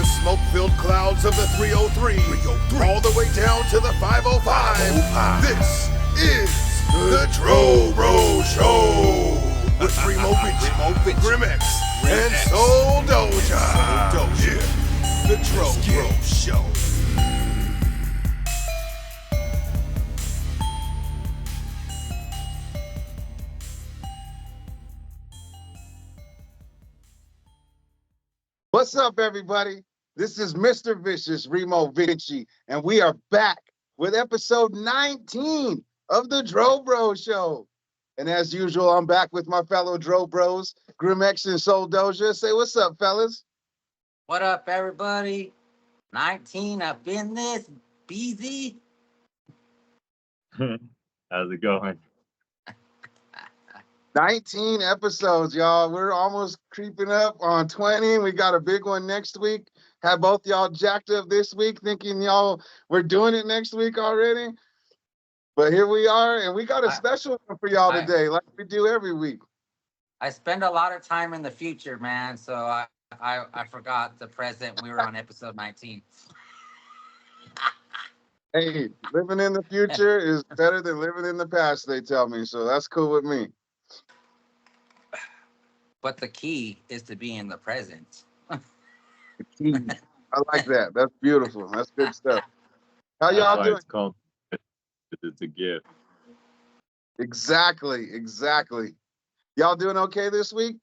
the smoke-filled clouds of the 303, all the way down to the 505. This is the Dro Bro Show with Remo Bitch, Grimx, and Soul Doja. Yeah, the Dro Bro Show. What's up, everybody? This is Mr. Vicious, Remo Vinci, and we are back with episode 19 of the Dro Bro Show. And as usual, I'm back with my fellow Dro Bros, Grimx and Soul Doja. Say what's up, fellas. What up, everybody? 19 up in this, BZ. How's it going? 19 episodes, y'all. We're almost creeping up on 20. We got a big one next week. Have both y'all jacked up this week, thinking y'all we're doing it next week already. But here we are, and we got a special one for y'all today, like we do every week. I spend a lot of time in the future, man, so I forgot the present. We were on episode 19. Hey, living in the future is better than living in the past, they tell me. So that's cool with me. But the key is to be in the present. I like that. That's beautiful. That's good stuff. How y'all doing? It's called. It's a gift. Exactly. Y'all doing okay this week?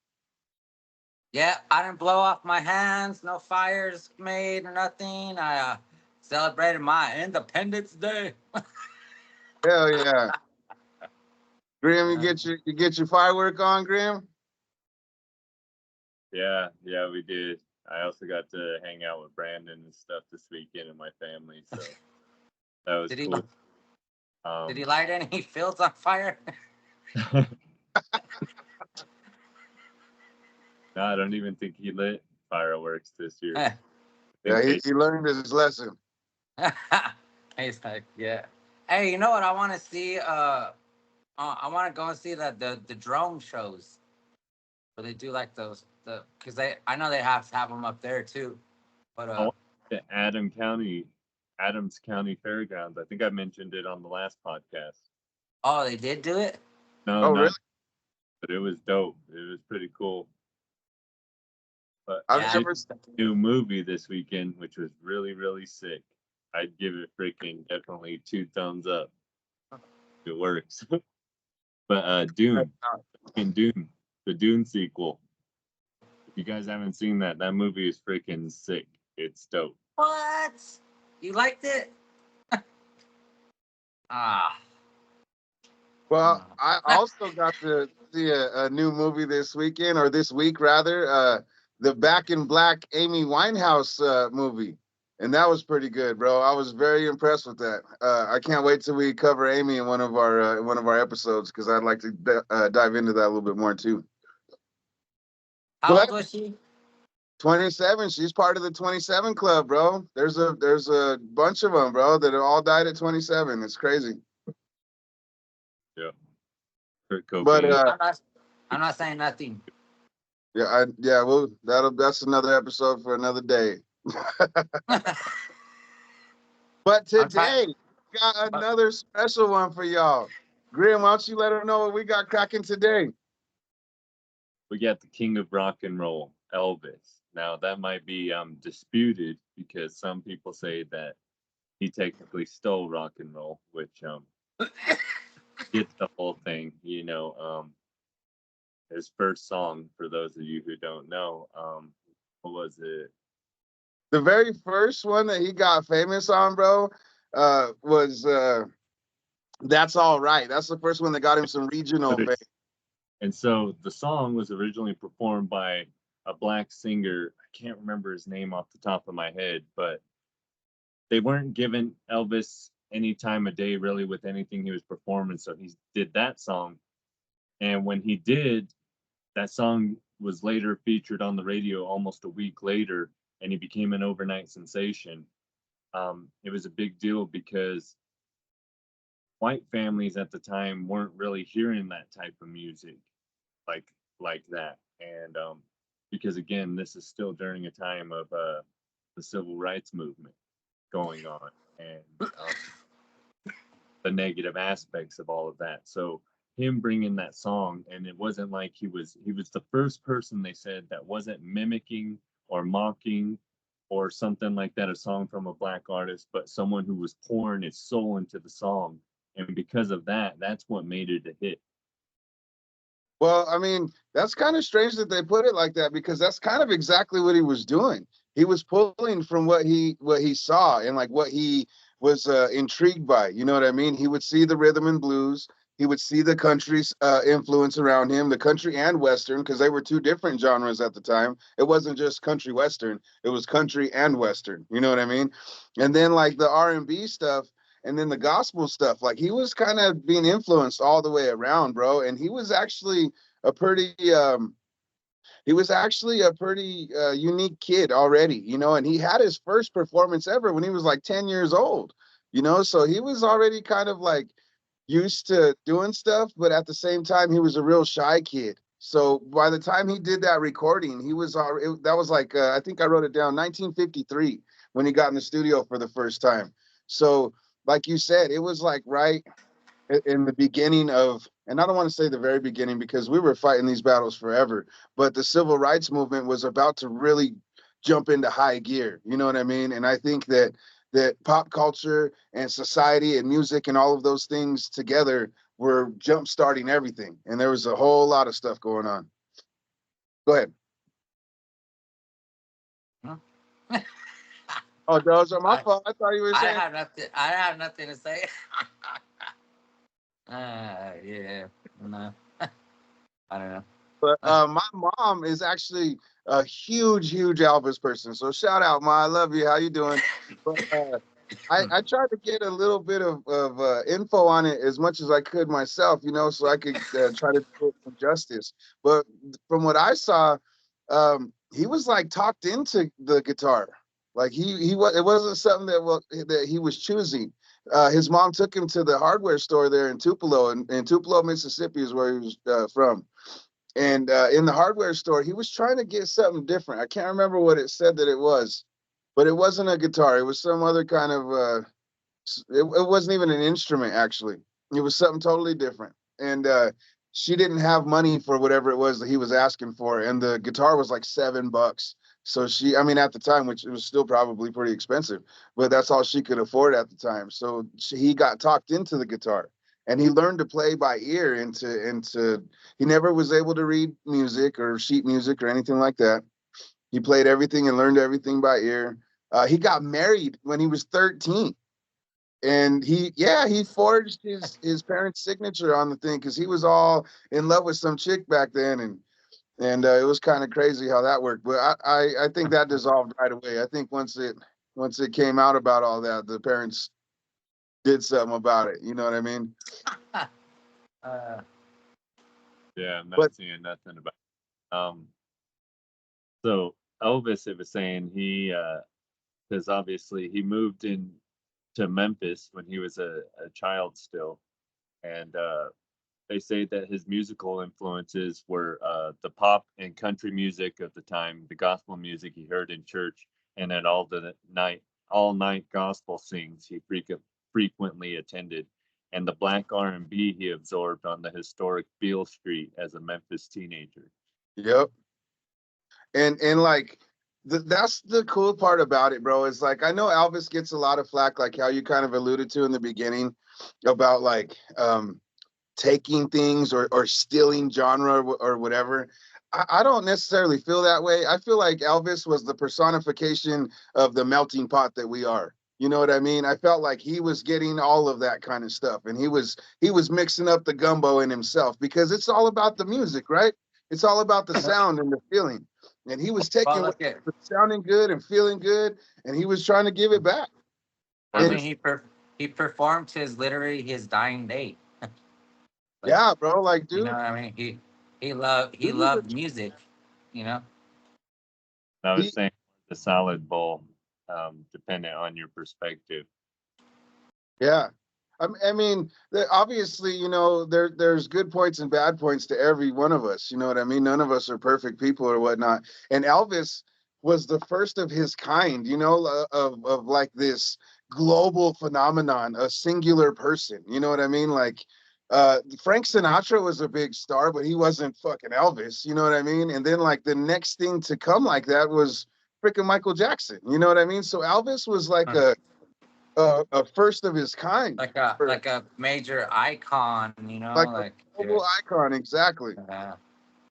Yeah, I didn't blow off my hands. No fires made or nothing. I celebrated my Independence Day. Hell yeah. Grim, you get your firework on, Grim? Yeah, we did. I also got to hang out with Brandon and stuff this weekend and my family, so that was cool. Did he light any fields on fire? No, I don't even think he lit fireworks this year. Yeah, he learned his lesson. He's like, yeah. Hey, you know what I want to see? I want to go and see the drone shows. Where they do like those, because I know they have to have them up there too. But the Adams County Fairgrounds. I think I mentioned it on the last podcast. Oh, they did do it? No, really? But it was dope. It was pretty cool. But I've never seen a new movie this weekend, which was really, really sick. I'd give it freaking definitely 2 thumbs up. It works. But Dune, the Dune sequel. If you guys haven't seen that movie is freaking sick. It's dope. What? You liked it? Well, I also got to see a new movie this weekend, or this week rather, the Back in Black Amy Winehouse movie. And that was pretty good, bro. I was very impressed with that. I can't wait till we cover Amy in one of our episodes, because I'd like to dive into that a little bit more too. How old was she? 27. She's part of the 27 club, bro. There's a bunch of them, bro, that all died at 27. It's crazy. Yeah. But I'm not saying nothing. Yeah, well, that's another episode for another day. But today, we got another special one for y'all. Grim, why don't you let them know what we got cracking today? We got the king of rock and roll, Elvis. Now, that might be disputed, because some people say that he technically stole rock and roll, which gets the whole thing, his first song, for those of you who don't know, what was it? The very first one that he got famous on, bro, was That's All Right. That's the first one that got him some regional fame. And so the song was originally performed by a black singer. I can't remember his name off the top of my head, but they weren't giving Elvis any time of day really with anything he was performing. So he did that song. And when he did, that song was later featured on the radio almost a week later, and he became an overnight sensation. It was a big deal because white families at the time weren't really hearing that type of music like that. And because, again, this is still during a time of the civil rights movement going on, and the negative aspects of all of that. So him bringing that song, and it wasn't like he was the first person, they said, that wasn't mimicking or mocking or something like that, a song from a black artist, but someone who was pouring his soul into the song. And because of that, that's what made it a hit. Well, I mean, that's kind of strange that they put it like that, because that's kind of exactly what he was doing. He was pulling from what he saw and like what he was intrigued by. You know what I mean? He would see the rhythm and blues. He would see the country's influence around him, the country and western, because they were two different genres at the time. It wasn't just country western; it was country and western. You know what I mean? And then like the R&B stuff, and then the gospel stuff, like he was kind of being influenced all the way around, bro. And a pretty he was actually a pretty unique kid already, and he had his first performance ever when he was like 10 years old, so he was already kind of like used to doing stuff, but at the same time he was a real shy kid. So by the time he did that recording, he was already, that was like I think I wrote it down, 1953, when he got in the studio for the first time. So like you said, it was like right in the beginning of, and I don't want to say the very beginning because we were fighting these battles forever, but the civil rights movement was about to really jump into high gear. You know what I mean? And I think that pop culture and society and music and all of those things together were jump starting everything. And there was a whole lot of stuff going on. Go ahead. Huh? Oh, those are my I fault. I thought you were I saying. have nothing. I have nothing to say. Yeah, no, I don't know. But my mom is actually a huge Elvis person. So shout out, Ma. I love you. How you doing? But I tried to get a little bit of info on it as much as I could myself, so I could try to do it some justice. But from what I saw, he was like talked into the guitar. Like he was, it wasn't something that he was choosing. His mom took him to the hardware store there in Tupelo, and Tupelo, Mississippi is where he was from. And in the hardware store, he was trying to get something different. I can't remember what it said that it was, but it wasn't a guitar. It was some other kind of it wasn't even an instrument, actually. It was something totally different. And she didn't have money for whatever it was that he was asking for, and the guitar was like $7. So I mean, at the time, which it was still probably pretty expensive, but that's all she could afford at the time. So he got talked into the guitar, and he learned to play by ear. Into He never was able to read music or sheet music or anything like that. He played everything and learned everything by ear. He got married when he was 13, and he forged his parents' signature on the thing because he was all in love with some chick back then, and it was kind of crazy how that worked. But I think that dissolved right away. I think once it came out about all that, the parents did something about it. You know what I mean? uh, Yeah, I'm But not seeing nothing about so Elvis, it was saying he because obviously he moved in to Memphis when he was a child still, and they say that his musical influences were the pop and country music of the time, the gospel music he heard in church, and at all night gospel sings he frequently attended, and the black R&B he absorbed on the historic Beale Street as a Memphis teenager. yep. And like that's the cool part about it, bro. Is like I know Elvis gets a lot of flack, like how you kind of alluded to in the beginning about like taking things or stealing genre or whatever. I don't necessarily feel that way. I feel like Elvis was the personification of the melting pot that we are. You know what I mean? I felt like he was getting all of that kind of stuff, and he was mixing up the gumbo in himself, because it's all about the music, right? It's all about the sound and the feeling. And he was well, taking what look at. was sounding good and feeling good, and he was trying to give it back. I Or And mean, this, he performed his literally his dying day. Like, yeah, bro, like you know dude, what I mean? He dude was loved music. You know. I was he saying the salad bowl, depending on your perspective. Yeah. I mean, obviously, there's good points and bad points to every one of us. You know what I mean? None of us are perfect people or whatnot. And Elvis, was the first of his kind, you know, of like this global phenomenon, a singular person. You know what I mean? Like Frank Sinatra was a big star, but he wasn't fucking Elvis. You know what I mean? And then like the next thing to come like that was freaking Michael Jackson. You know what I mean? So Elvis was like Hmm. a first of his kind, Like a major icon, you know, like a like global icon, exactly. yeah,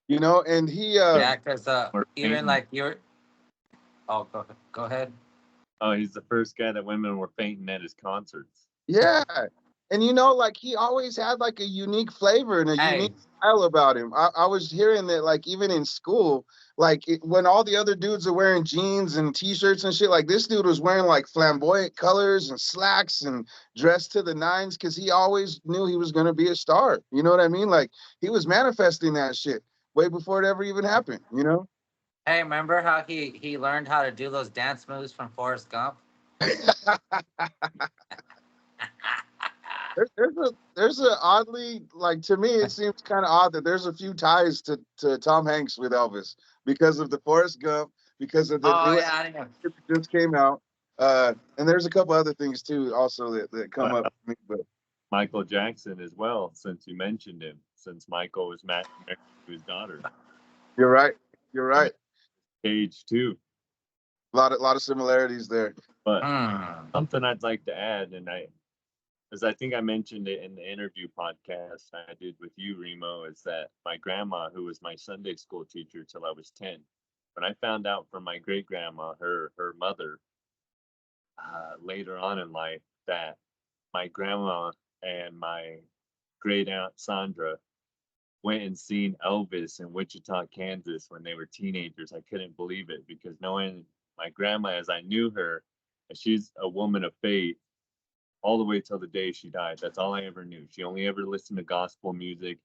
You know, and he yeah, because Or even fainting. like you're. Oh, go ahead. Oh, he's the first guy that women were fainting at his concerts. yeah. And you know, like he always had like a unique flavor and a unique Hey, style about him. I was hearing that like even in school, like when all the other dudes are wearing jeans and t-shirts and shit, like this dude was wearing like flamboyant colors and slacks and dressed to the nines because he always knew he was gonna be a star. You know what I mean? Like he was manifesting that shit way before it ever even happened, you know? hey, remember how he learned how to do those dance moves from Forrest Gump? There's a oddly like to me it seems kind of odd that there's a few ties to Tom Hanks with Elvis because of the Forrest Gump, because of the Oh new yeah, I didn't. actor that just came out, and there's a couple other things too also that come But up for me. But Michael Jackson as well, since you mentioned him, since Michael was married to his daughter. you're right, you're I mean, right. Cage too. A lot of similarities there. But Hmm. something I'd like to add, as I think I mentioned it in the interview podcast I did with you, Remo, is that my grandma, who was my Sunday school teacher till I was 10, when I found out from my great grandma, her mother, later on in life, that my grandma and my great aunt Sandra went and seen Elvis in Wichita, Kansas when they were teenagers. I couldn't believe it because knowing my grandma as I knew her, and she's a woman of faith all the way till the day she died. That's all I ever knew. She only ever listened to gospel music.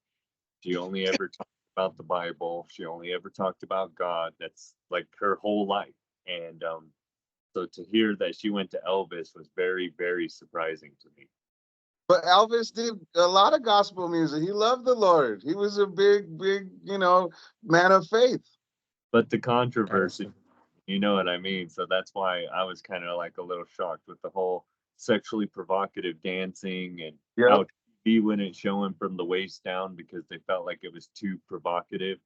She only ever talked about the Bible. She only ever talked about God. That's like her whole life. And so to hear that she went to Elvis was very, very surprising to me. But Elvis did a lot of gospel music. He loved the Lord. He was a big, you know, man of faith. But the Yes. controversy, you know what I mean? So that's why I was kind of like a little shocked with the whole sexually provocative dancing and Yep. how TV wouldn't show him from the waist down because they felt like it was too provocative.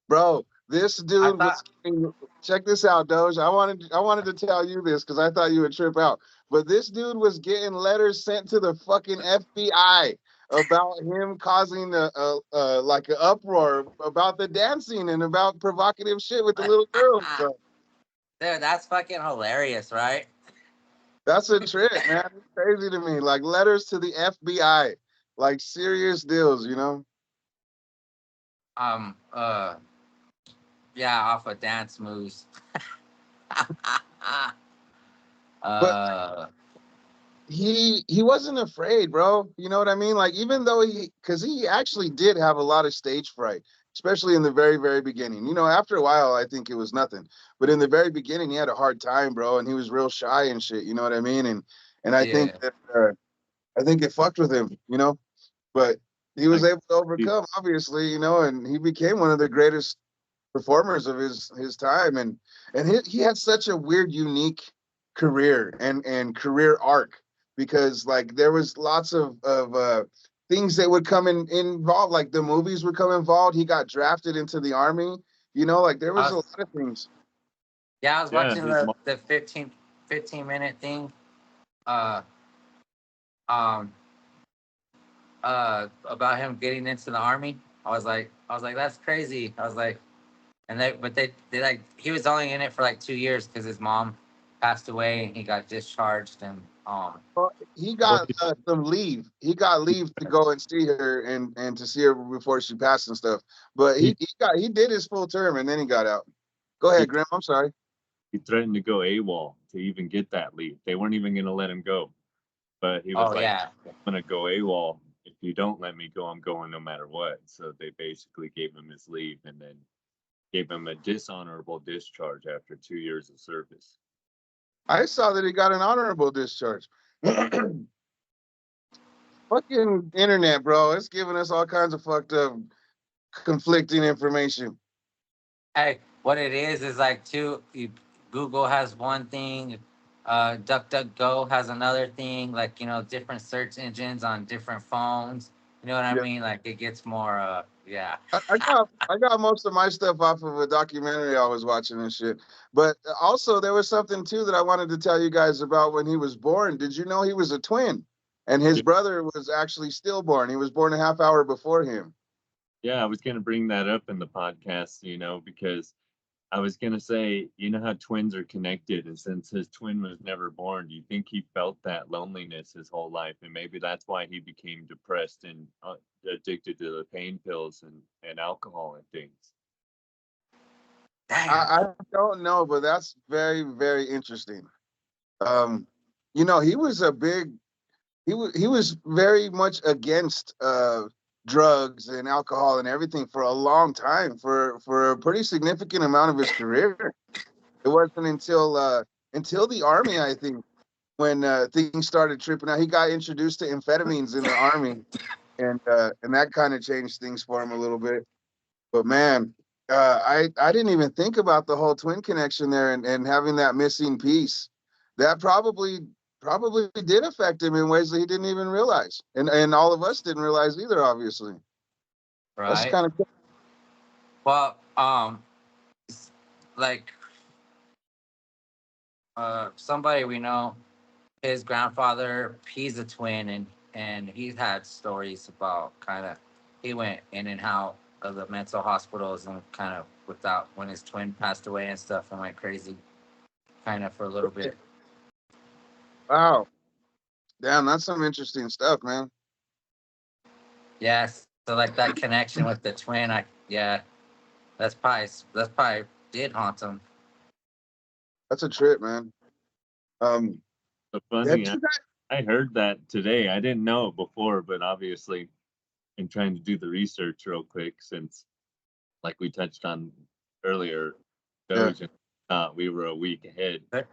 Bro, this I dude was thought. getting, check this out, Doge. I wanted to tell you this because I thought you would trip out. But this dude was getting letters sent to the fucking FBI about him causing a like an uproar about the dancing and about provocative shit with the little girls, bro. Dude, that's fucking hilarious, right? That's a trip, man. It's crazy to me. Like letters to the FBI, like serious deals, you know. Um, uh, yeah, off of dance moves. But uh, he wasn't afraid, bro. You know what I mean? Like even though because he actually did have a lot of stage fright, especially in the very beginning. You know, after a while, I think it was nothing, but in the very beginning, he had a hard time, bro, and he was real shy and shit. You know what I mean? And I think yeah. that I think it fucked with him, you know. But he was Like, able to overcome, obviously, you know, and he became one of the greatest performers of his time, and he had such a weird, unique career and career arc because like there was lots of things that would come involved, like the movies would come involved. He got drafted into the army, you know, like there I was a was, lot of things. yeah, I was yeah, watching his mom, the 15-minute thing. Uh, um, about him getting into the army. I was like, that's crazy. I was like, and they like, he was only in it for like 2 years because his mom passed away and he got discharged and Well, he well, got some leave. He got leave to go and see her and to see her before she passed and stuff. But he, he did his full term and then he got out. Go he ahead, Grim. I'm sorry. he threatened to go AWOL to even get that leave. They weren't even going to let him go, but he was oh like, yeah. "I'm going to go AWOL. If you don't let me go, I'm going no matter what." So they basically gave him his leave and then gave him a dishonorable discharge after 2 years of service. I saw that he got an honorable discharge. Fucking internet, bro. It's giving us all kinds of fucked up, conflicting information. Hey, what it is like Google has one thing, DuckDuckGo has another thing. Like different search engines on different phones. You know what I Yeah. mean? Like it gets more. Yeah. I got most of my stuff off of a documentary I was watching and shit. But also there was something too that I wanted to tell you guys about when he was born. Did you know he was a twin? And his Yeah, brother was actually stillborn. He was born a half hour before him. yeah, I was gonna bring that up in the podcast, because I was gonna say, how twins are connected, and since his twin was never born, do you think he felt that loneliness his whole life, and maybe that's why he became depressed and addicted to the pain pills and alcohol and things? Damn. I don't know, but that's very, very interesting. Um, he was a big he was very much against drugs and alcohol and everything for a long time, for a pretty significant amount of his career. It wasn't until the army, I think, when things started tripping out. He got introduced to amphetamines in the army, and that kind of changed things for him a little bit. But man, I didn't even think about the whole twin connection there, and having that missing piece. That probably did affect him in ways that he didn't even realize, and all of us didn't realize either. Obviously, that's Right. kind of cool. Well, like somebody we know, his grandfather, he's a twin, and he's had stories about kind of he went in and out of the mental hospitals and kind of without when his twin passed away and stuff and went crazy kind of for a little bit. Wow, damn, that's some interesting stuff, man. Yes, so like that connection with the twin, yeah, that's probably did haunt him. That's a trip, man. Um, So have funny, you guys? I heard that today. I didn't know it before, but obviously, in trying to do the research real quick, since like we touched on earlier, Yeah. Doge and we were a week ahead. But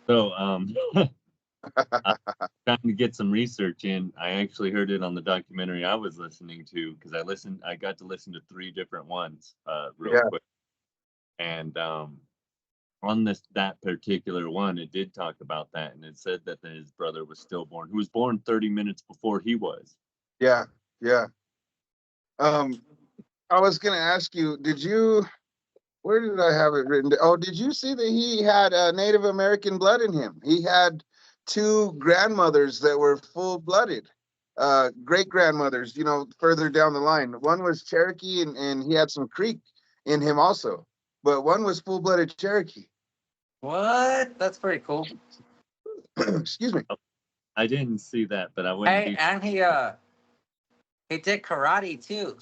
So I'm trying to get some research in. I actually heard it on the documentary I was listening to because I got to listen to three different ones real Yeah. quick. And on that particular one, it did talk about that, and it said that his brother was stillborn, who was born 30 minutes before he was. Yeah. Yeah. Um, I was gonna ask you, where did I have it written? Oh, did you see that he had Native American blood in him? He had two grandmothers that were full-blooded, great grandmothers, further down the line. One was Cherokee, and he had some Creek in him also, but one was full-blooded Cherokee. what? That's pretty cool. Excuse me. I didn't see that, but I wouldn't Hey, be. and he did karate too.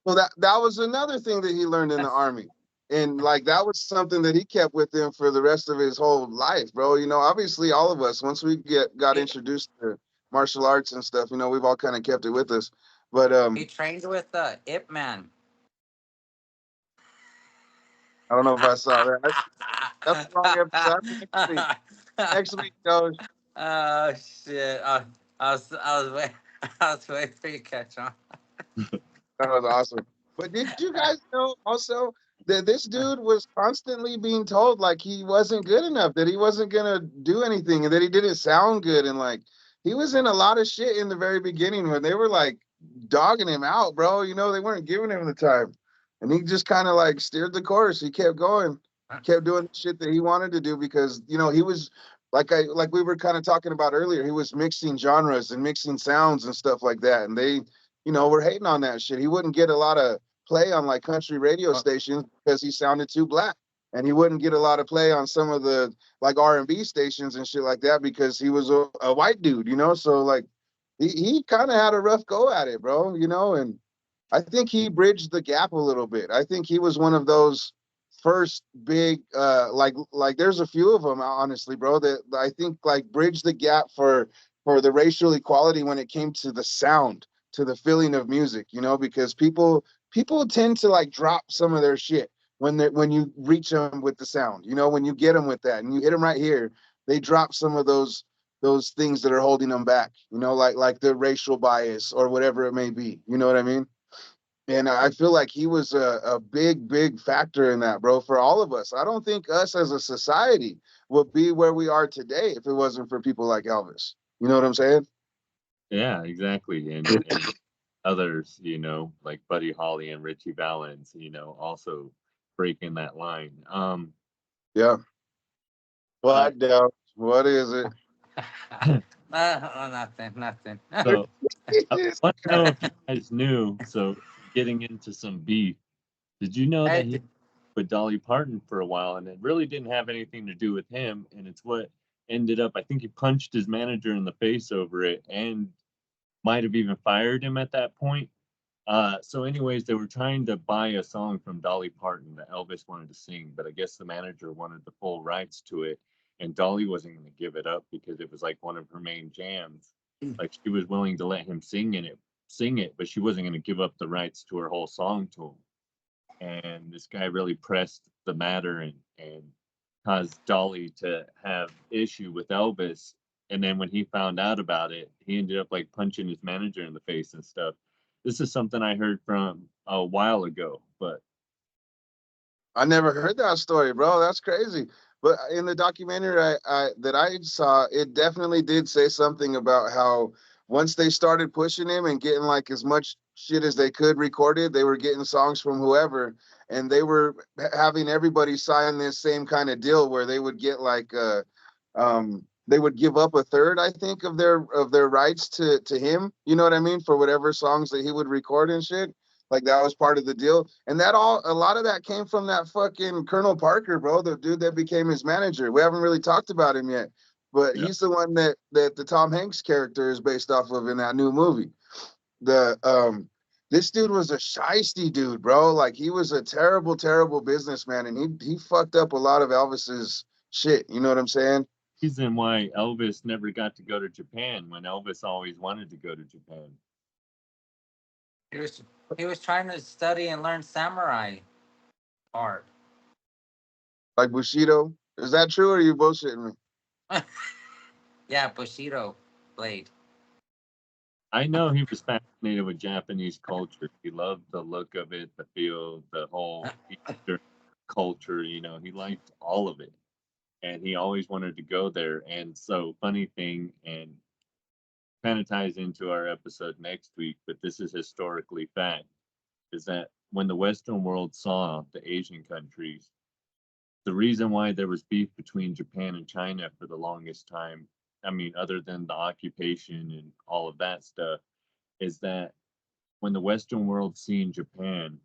Well, that was another thing that he learned in the army. And like that was something that he kept with him for the rest of his whole life, bro. Obviously all of us, once we got He, introduced to martial arts and stuff, we've all kind of kept it with us. But he trained with Ip Man. I don't know if I saw that. That's the wrong episode. Next week. Next week, Doge. Oh shit! I was I was waiting for you to catch on. That was awesome. But did you guys know also that this dude was constantly being told like he wasn't good enough, that he wasn't gonna do anything, and that he didn't sound good, and like he was in a lot of shit in the very beginning when they were like dogging him out, bro. They weren't giving him the time, and he just kind of like steered the course. He kept going, kept doing the shit that he wanted to do because he was like we were kind of talking about earlier. He was mixing genres and mixing sounds and stuff like that, and they we're hating on that shit. He wouldn't get a lot of play on like country radio stations because he sounded too black, and he wouldn't get a lot of play on some of the like R&B stations and shit like that because he was a white dude. So like he kind of had a rough go at it, bro. And I think he bridged the gap a little bit. I think he was one of those first big like there's a few of them honestly, bro, that I think like bridged the gap for the racial equality when it came to the sound, to the feeling of music, because people tend to like drop some of their shit when you reach them with the sound, when you get them with that and you hit them right here, they drop some of those things that are holding them back, like the racial bias or whatever it may be. You know what I mean? And I feel like he was a big, big factor in that, bro, for all of us. I don't think us as a society would be where we are today if it wasn't for people like Elvis. You know what I'm saying? Yeah, exactly. And others, like Buddy Holly and Richie Valens, also breaking that line. Yeah. Uh, What down? What is it? Nothing, nothing. so I want to know if you guys knew. So getting into some beef, did you know Hey, that he with Dolly Parton for a while, and it really didn't have anything to do with him, and it's what ended up. I think he punched his manager in the face over it, and might have even fired him at that point. So, anyways, they were trying to buy a song from Dolly Parton that Elvis wanted to sing, but I guess the manager wanted the full rights to it, and Dolly wasn't going to give it up because it was like one of her main jams. Like she was willing to let him sing it, but she wasn't going to give up the rights to her whole song to him. And this guy really pressed the matter and caused Dolly to have issue with Elvis. And then when he found out about it, he ended up like punching his manager in the face and stuff. This is something I heard from a while ago, but I never heard that story, bro. That's crazy. But in the documentary I that I saw, it definitely did say something about how once they started pushing him and getting like as much shit as they could recorded, they were getting songs from whoever, and they were having everybody sign this same kind of deal where they would get like they would give up a third, I think, of their rights to him. You know what I mean? For whatever songs that he would record and shit. Like that was part of the deal. And that all a lot of that came from that fucking Colonel Parker, bro, the dude that became his manager. We haven't really talked about him yet. But yeah, he's the one that the Tom Hanks character is based off of in that new movie. The This dude was a shisty dude, bro. Like he was a terrible, terrible businessman, and he fucked up a lot of Elvis's shit. You know what I'm saying? reason why Elvis never got to go to Japan when Elvis always wanted to go to Japan. he was he was trying to study and learn samurai art. Like Bushido. Is that true, or are you bullshitting me? Yeah, Bushido blade. I know he was fascinated with Japanese culture. He loved the look of it, the feel, the whole Eastern culture. He liked all of it. And he always wanted to go there. And so, funny thing, and kind of ties into our episode next week, but this is historically fact, is that when the Western world saw the Asian countries, the reason why there was beef between Japan and China for the longest time, I mean, other than the occupation and all of that stuff, is that when the Western world seen Japan,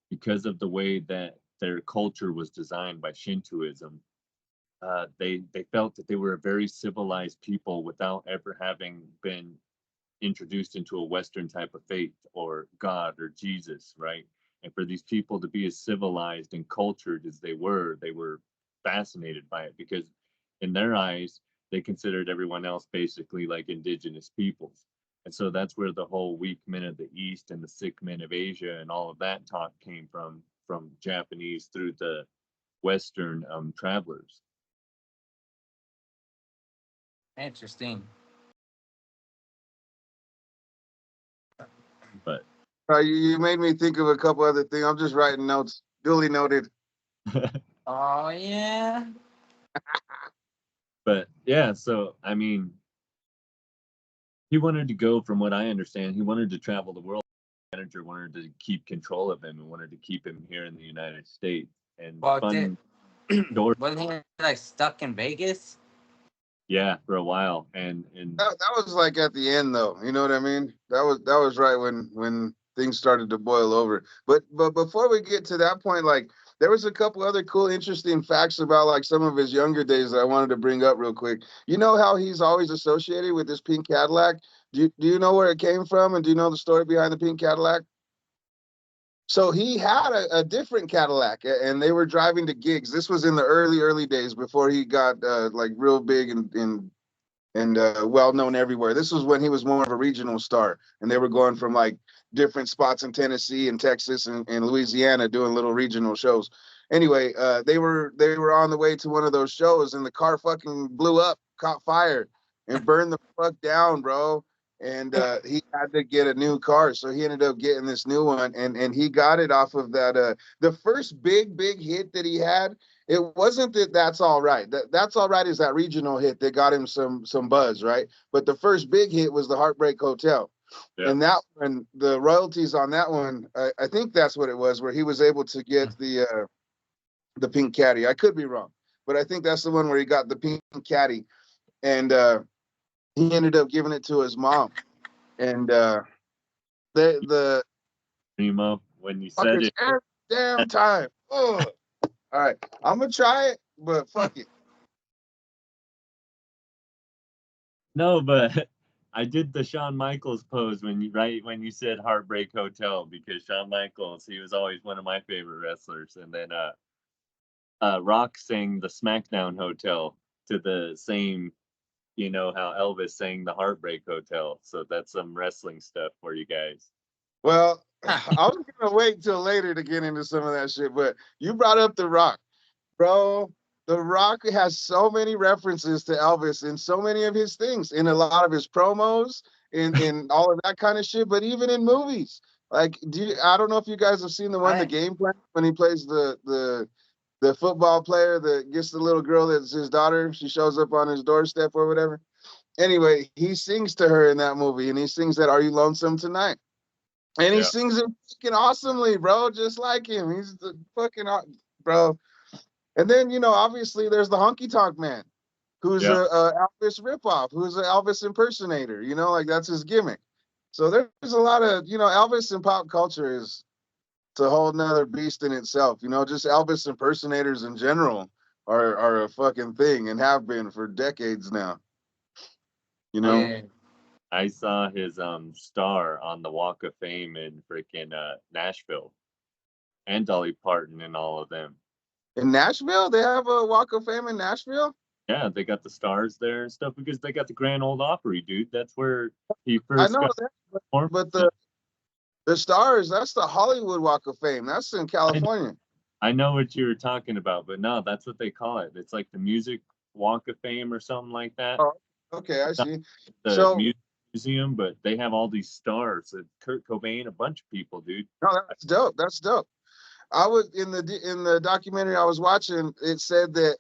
because of the way that their culture was designed by Shintoism, they felt that they were a very civilized people without ever having been introduced into a Western type of faith or God or Jesus, right? And for these people to be as civilized and cultured as they were fascinated by it because in their eyes, they considered everyone else basically like indigenous peoples. And so that's where the whole weak men of the East and the sick men of Asia and all of that talk came from Japanese through the Western travelers. Interesting. But You made me think of a couple other things. I'm just writing notes. Duly noted. Oh yeah. but yeah, so I mean, he wanted to go, from what I understand, he wanted to travel the world. The manager wanted to keep control of him and wanted to keep him here in the United States. And Well, did fun story, wasn't he like stuck in Vegas? yeah, for a while. And That was like at the end though. You know what I mean? That was right when things started to boil over. But before we get to that point, like there was a couple other cool, interesting facts about like some of his younger days that I wanted to bring up real quick. You know how he's always associated with this pink Cadillac? Do you know where it came from, and do you know the story behind the pink Cadillac? So he had a different Cadillac, and they were driving to gigs. This was in the early days before he got like real big and well known everywhere. This was when he was more of a regional star, and they were going from like different spots in Tennessee and Texas and Louisiana doing little regional shows. Anyway, they were on the way to one of those shows, and the car fucking blew up, caught fire, and burned the fuck down, bro. and he had to get a new car, so he ended up getting this new one, and he got it off of that. The first big hit that he had, it wasn't that That's All Right. That's All Right is that regional hit that got him some buzz, right? But the first big hit was the Heartbreak Hotel. Yeah. And that one, the royalties on that one, I think that's what it was, where he was able to get the pink caddy. I could be wrong, but I think that's the one where he got the pink caddy, and he ended up giving it to his mom. And the Primo, when you said fuckers it. every damn time. Ugh. All right, I'm gonna try it, but fuck it. No, but I did the Shawn Michaels pose when you said Heartbreak Hotel, because Shawn Michaels, he was always one of my favorite wrestlers. And then Rock sang the SmackDown Hotel to the same, how Elvis sang the Heartbreak Hotel. So that's some wrestling stuff for you guys. Well, I was gonna wait till later to get into some of that shit, but you brought up The Rock, bro. The Rock has so many references to Elvis in so many of his things, in a lot of his promos, in all of that kind of shit, but even in movies. Like, I don't know if you guys have seen the one, The Game Plan, when he plays the football player that gets the little girl that's his daughter. She shows up on his doorstep or whatever. Anyway, he sings to her in that movie, and he sings that "Are You Lonesome Tonight?" And he Yeah. sings it fucking awesomely, bro, just like him. He's the fucking bro. And then, obviously there's the Honky Tonk Man, who's Yeah. a Elvis ripoff, who's an Elvis impersonator, like that's his gimmick. So there's a lot of, Elvis in pop culture is, it's a whole nother beast in itself. Just Elvis impersonators in general are a fucking thing, and have been for decades now. Yeah. I saw his star on the Walk of Fame in freaking Nashville, and Dolly Parton and all of them. In Nashville, they have a Walk of Fame in Nashville. Yeah, they got the stars there and stuff, because they got the Grand Ole Opry, dude. That's where he I first know got that, performed. but the stars, that's the Hollywood Walk of Fame. That's in California. I know what you were talking about, but no, that's what they call it. It's like the Music Walk of Fame or something like that. Oh, okay, I see. The So, music museum, but they have all these stars. Kurt Cobain, a bunch of people, dude. no, that's dope. That's dope. I was in the documentary I was watching. It said that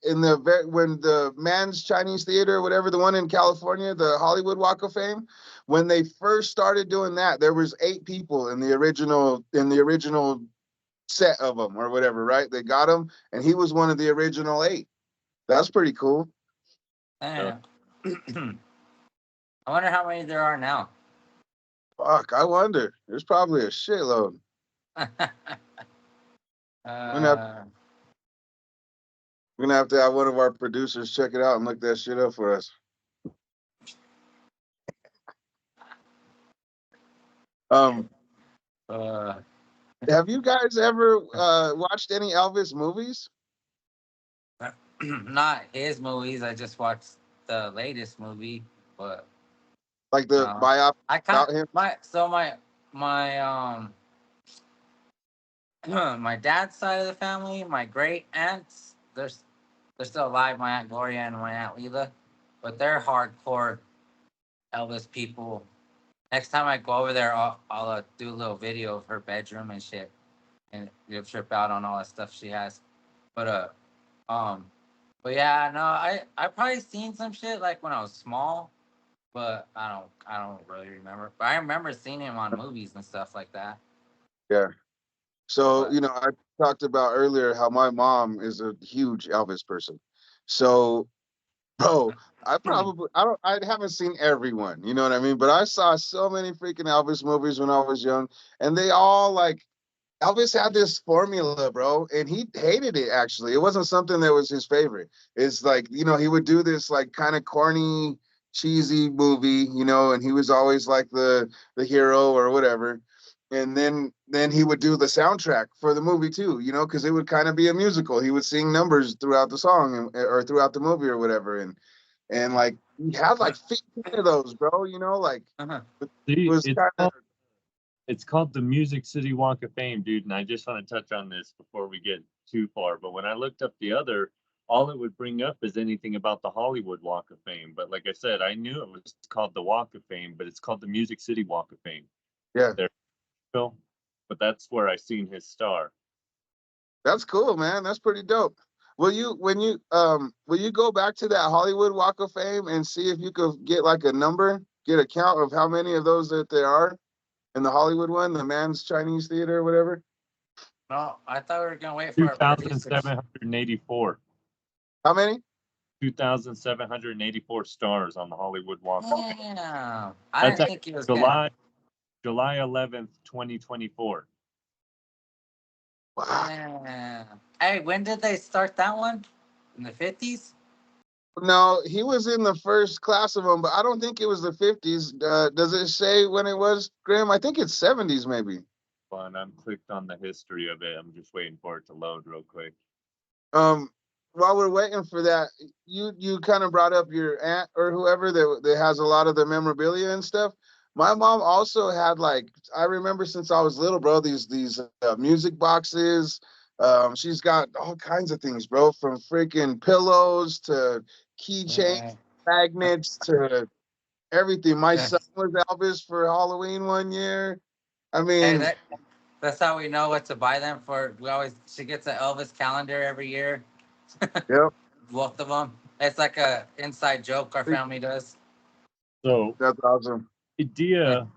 when the Man's Chinese Theater, whatever, the one in California, the Hollywood Walk of Fame, when they first started doing that, there was 8 people in the original set of them or whatever, right? They got him, and he was one of the original 8. That's pretty cool. Damn. I wonder how many there are now. Fuck, I wonder. There's probably a shitload. uh, We're gonna have to have one of our producers check it out and look that shit up for us. Have you guys ever watched any Elvis movies? not his movies. I just watched the latest movie, but Like the biopic I about can't. him? My my dad's side of the family, my great aunts, they're still alive. My aunt Gloria and my aunt Leela, but they're hardcore Elvis people. Next time I go over there, I'll do a little video of her bedroom and shit, and you'll trip out on all the stuff she has. But um, but yeah, no, I probably seen some shit like when I was small, but I don't really remember. But I remember seeing him on movies and stuff like that. Yeah. So, But I talked about earlier how my mom is a huge Elvis person. So, bro, I haven't seen everyone, you know what I mean? But I saw so many freaking Elvis movies when I was young, and they all like, Elvis had this formula, bro, and he hated it actually. It wasn't something that was his favorite. It's like, he would do this like kind of corny, cheesy movie, and he was always like the hero or whatever. And then he would do the soundtrack for the movie too, because it would kind of be a musical. He would sing numbers throughout the song or throughout the movie or whatever. And like he had like 15 of those, bro, like it See, was kind of it's called the Music City Walk of Fame, dude. And I just want to touch on this before we get too far. But when I looked up the other all it would bring up is anything about the Hollywood Walk of Fame. But like I said, I knew it was called the Walk of Fame, but it's called the Music City Walk of Fame. Yeah, There, Phil. But that's where I seen his star. that's cool, man. That's pretty dope. Will you go back to that Hollywood Walk of Fame and see if you could get like a number, get a count of how many of those that there are in the Hollywood one, the Man's Chinese Theater or whatever? No, I thought we were gonna wait for Two our thousand producers. seven hundred eighty-four. How many? 2,784 stars on the Hollywood Walk of Fame. Damn, I That's didn't at think he was getting. July 11th, 2024. Wow. Damn. Hey, when did they start that one? In the 50s? No, he was in the first class of them, but I don't think it was the 50s. Does it say when it was, Graham? I think it's 70s, maybe. Fun. I'm clicked on the history of it. I'm just waiting for it to load real quick. Um, while we're waiting for that, you kind of brought up your aunt or whoever that has a lot of the memorabilia and stuff. My mom also had like I remember since I was little, bro. These music boxes. She's got all kinds of things, bro, from freaking pillows to keychains, Yeah. magnets to everything. My Yeah. son was Elvis for Halloween one year. I Hey, mean, that's how we know what to buy them for. She gets an Elvis calendar every year. yep, Both of them. It's like a inside joke our family does. So, that's awesome. idea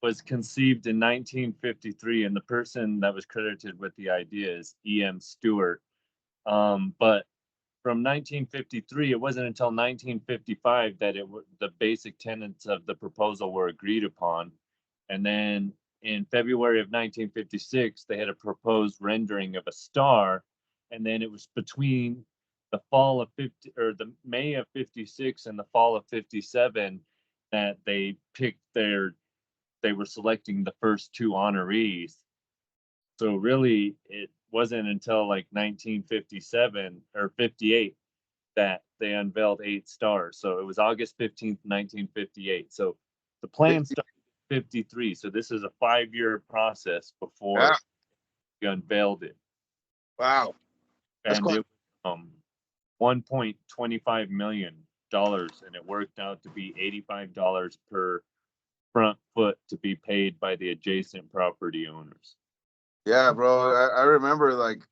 was conceived in 1953, and the person that was credited with the idea is E.M. Stewart. But from 1953, it wasn't until 1955 that the basic tenets of the proposal were agreed upon, and then in February of 1956, they had a proposed rendering of a star, and then it was between the fall of 50 or the May of 56 and the fall of 57 that they were selecting the first two honorees. So really, it wasn't until like 1957 or 58 that they unveiled 8 stars. So it was August 15th, 1958. So the plan started in 53. So this is a 5-year process Yeah, before we unveiled it. wow, that's And quite. it was $1.25 million, and it worked out to be $85 per front foot to be paid by the adjacent property owners. Yeah, bro. I remember like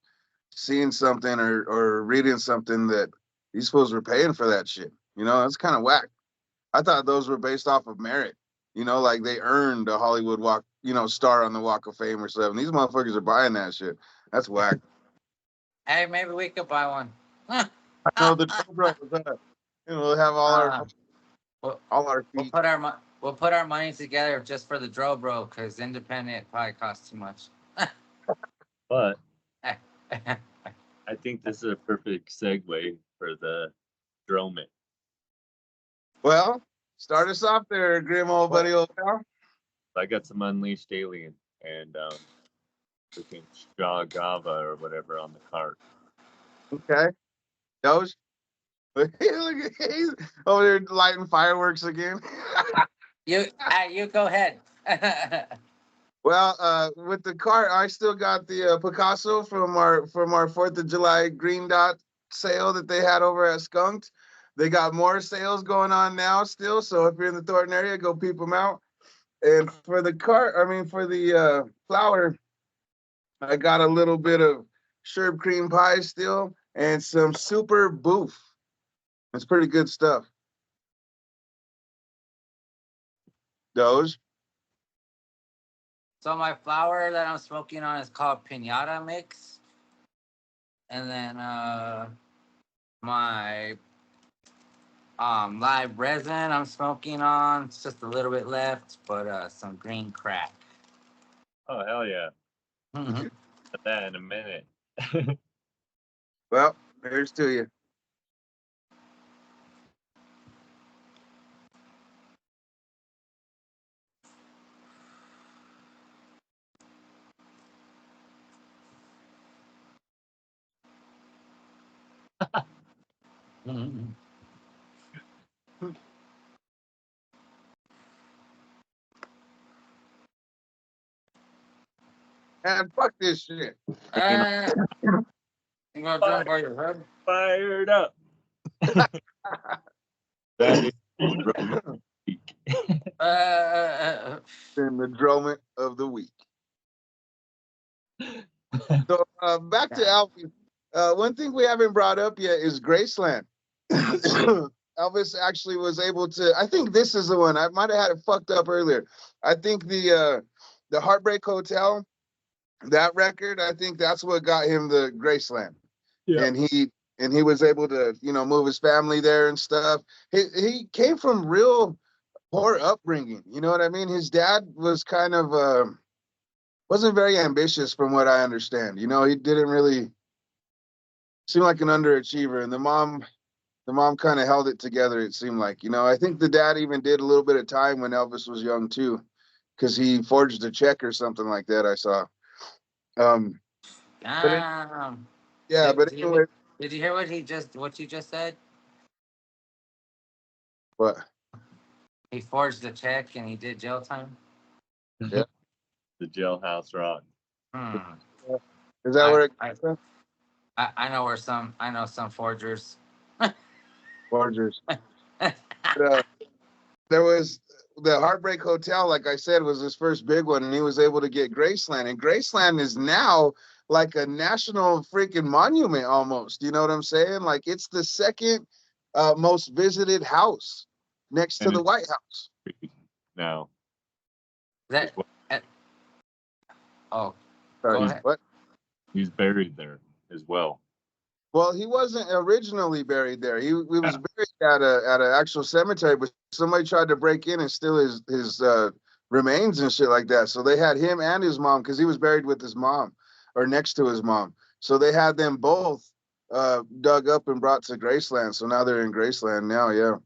seeing something or reading something that these fools were paying for that shit. You know, that's kind of whack. I thought those were based off of merit. You know, like they earned a Hollywood walk, star on the Walk of Fame or something. These motherfuckers are buying that shit. That's whack. Hey, maybe we could buy one. I know the Dope Bros. We'll have uh, we'll, all our we'll feet. put we'll put our money together just for the Dro Bro because independent probably costs too much. But I think this is a perfect segue for the Dromit. Well, start us off there, Grim old buddy, old pal. I got some Unleashed Alien and freaking Stragava or whatever on the cart. Okay, Doge. Look at he's over there lighting fireworks again. You go ahead. Well, with the cart, I still got the Picasso from our 4th of July Green Dot sale that they had over at Skunked. They got more sales going on now still, so if you're in the Thornton area, go peep them out. And for the cart, I mean for the flour, I got a little bit of sherbet cream pie still and some super boof. It's pretty good stuff. Doge. So my flour that I'm smoking on is called Pinata Mix, and then my live resin I'm smoking on. It's just a little bit left, but some green crack. Oh hell yeah! Mhm. At that in a minute. Well, here's to you. Mhm. And fuck this shit. Bringing uh, You gonna jump by your head? Fired up. That is the week. In the dromant of the week. So back to Elvis. One thing we haven't brought up yet is Graceland. Elvis actually was able to. I think this is the one. I might have had it fucked up earlier. I think the Heartbreak Hotel, that record. I think that's what got him the Graceland, Yeah. and he was able to move his family there and stuff. He came from real poor upbringing. You know what I mean? His dad was kind of wasn't very ambitious from what I understand. He didn't really seem like an underachiever, and the mom kind of held it together. It seemed like, I think the dad even did a little bit of time when Elvis was young too, because he forged a check or something like that. I saw. Um, but Damn. yeah, Did, but did, you, anyway, did you hear what you just said? but He forged the check and he did jail time. yeah, The Jailhouse Rock. Hmm. is that I, where it I comes from? I know some forgers. Forgers. But, there was the Heartbreak Hotel, like I said, was his first big one, and he was able to get Graceland. And Graceland is now like a national freaking monument almost. You know what I'm saying? Like it's the second most visited house next to And the it's White House. free now. That as well. uh, oh, go Sorry, He's ahead. what? he's buried there as well. Well, he wasn't originally buried there. He was Yeah. buried at an actual cemetery, but somebody tried to break in and steal his remains and shit like that. So they had him and his mom, because he was buried with his mom or next to his mom. So they had them both dug up and brought to Graceland. So now they're in Graceland now. Yeah.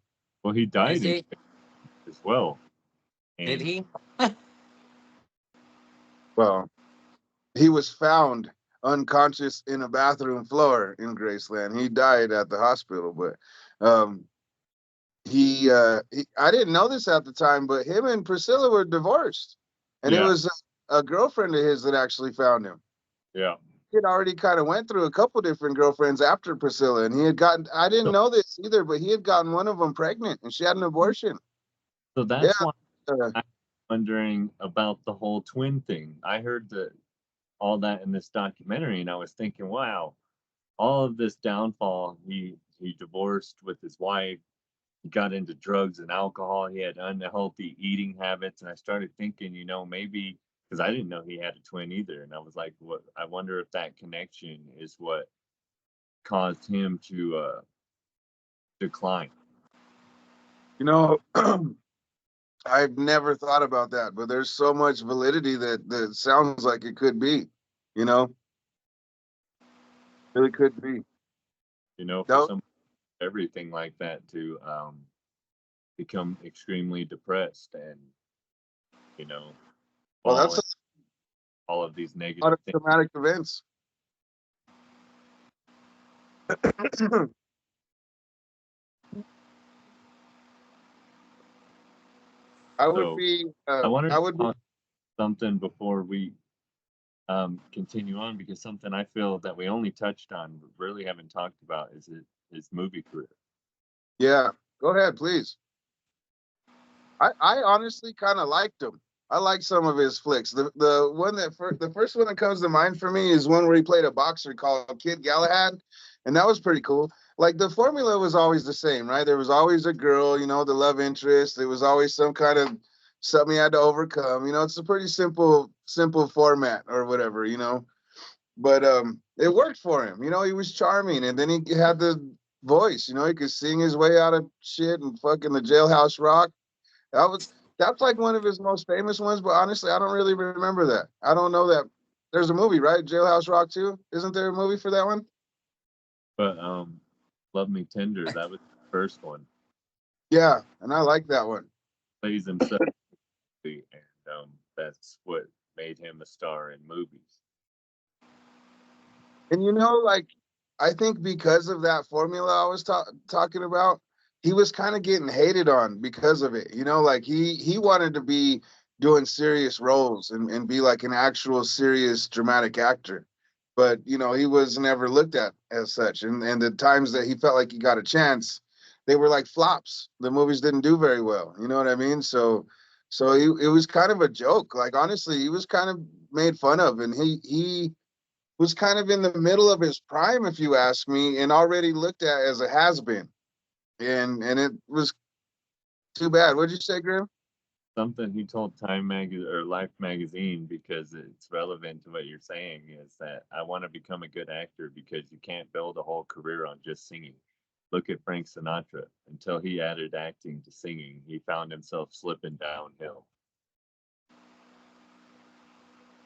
Well, he died Is in he? as well. Did And he? Well, he was found unconscious in a bathroom floor in Graceland. He died at the hospital, but um, I didn't know this at the time, but him and Priscilla were divorced, and it yeah, was a girlfriend of his that actually found him. yeah. He had already kind of went through a couple different girlfriends after Priscilla, and he had gotten, I didn't So, know this either, but he had gotten one of them pregnant, and she had an abortion. so Yeah. that's why I'm wondering about the whole twin thing. I heard all that in this documentary, and I was thinking, wow, all of this downfall. He divorced with his wife. He got into drugs and alcohol. He had unhealthy eating habits, and I started thinking, maybe because I didn't know he had a twin either, and I was like, what? I wonder if that connection is what caused him to decline. You know, I've never thought about that, but there's so much validity that sounds like it could be, you know, really could be. For No, some everything like that to become extremely depressed and you know well, fall that's in a all of these lot negative of things. traumatic events. I would So be, I wanted I to would be, talk something before we continue on, because something I feel that we only touched on but really haven't talked about is his movie career. yeah. Go ahead, please. I honestly kind of liked him. I like some of his flicks. The one the first one that comes to mind for me is one where he played a boxer called Kid Galahad, and that was pretty cool. Like the formula was always the same, right? There was always a girl, the love interest. There was always some kind of something he had to overcome. It's a pretty simple format or whatever. But it worked for him. He was charming, and then he had the voice. He could sing his way out of shit and fucking the Jailhouse Rock. That was that's like one of his most famous ones, but honestly, I don't really remember that. I don't know that. There's a movie, right? Jailhouse Rock 2. Isn't there a movie for that one? But Love Me Tender, that was the first one. Yeah, and I like that one. Plays himself, and that's what made him a star in movies. And like I think because of that formula I was talking about, he was kind of getting hated on because of it. Like he wanted to be doing serious roles and be like an actual serious dramatic actor. but he was never looked at as such. And the times that he felt like he got a chance, they were like flops. The movies didn't do very well. You know what I mean? So it was kind of a joke. Like honestly, he was kind of made fun of, and he was kind of in the middle of his prime, if you ask me, and already looked at as a has been. And it was too bad. What'd you say, Grim? Something he told Time Magazine or Life Magazine, because it's relevant to what you're saying, is that I want to become a good actor because you can't build a whole career on just singing. Look at Frank Sinatra. Until he added acting to singing, he found himself slipping downhill.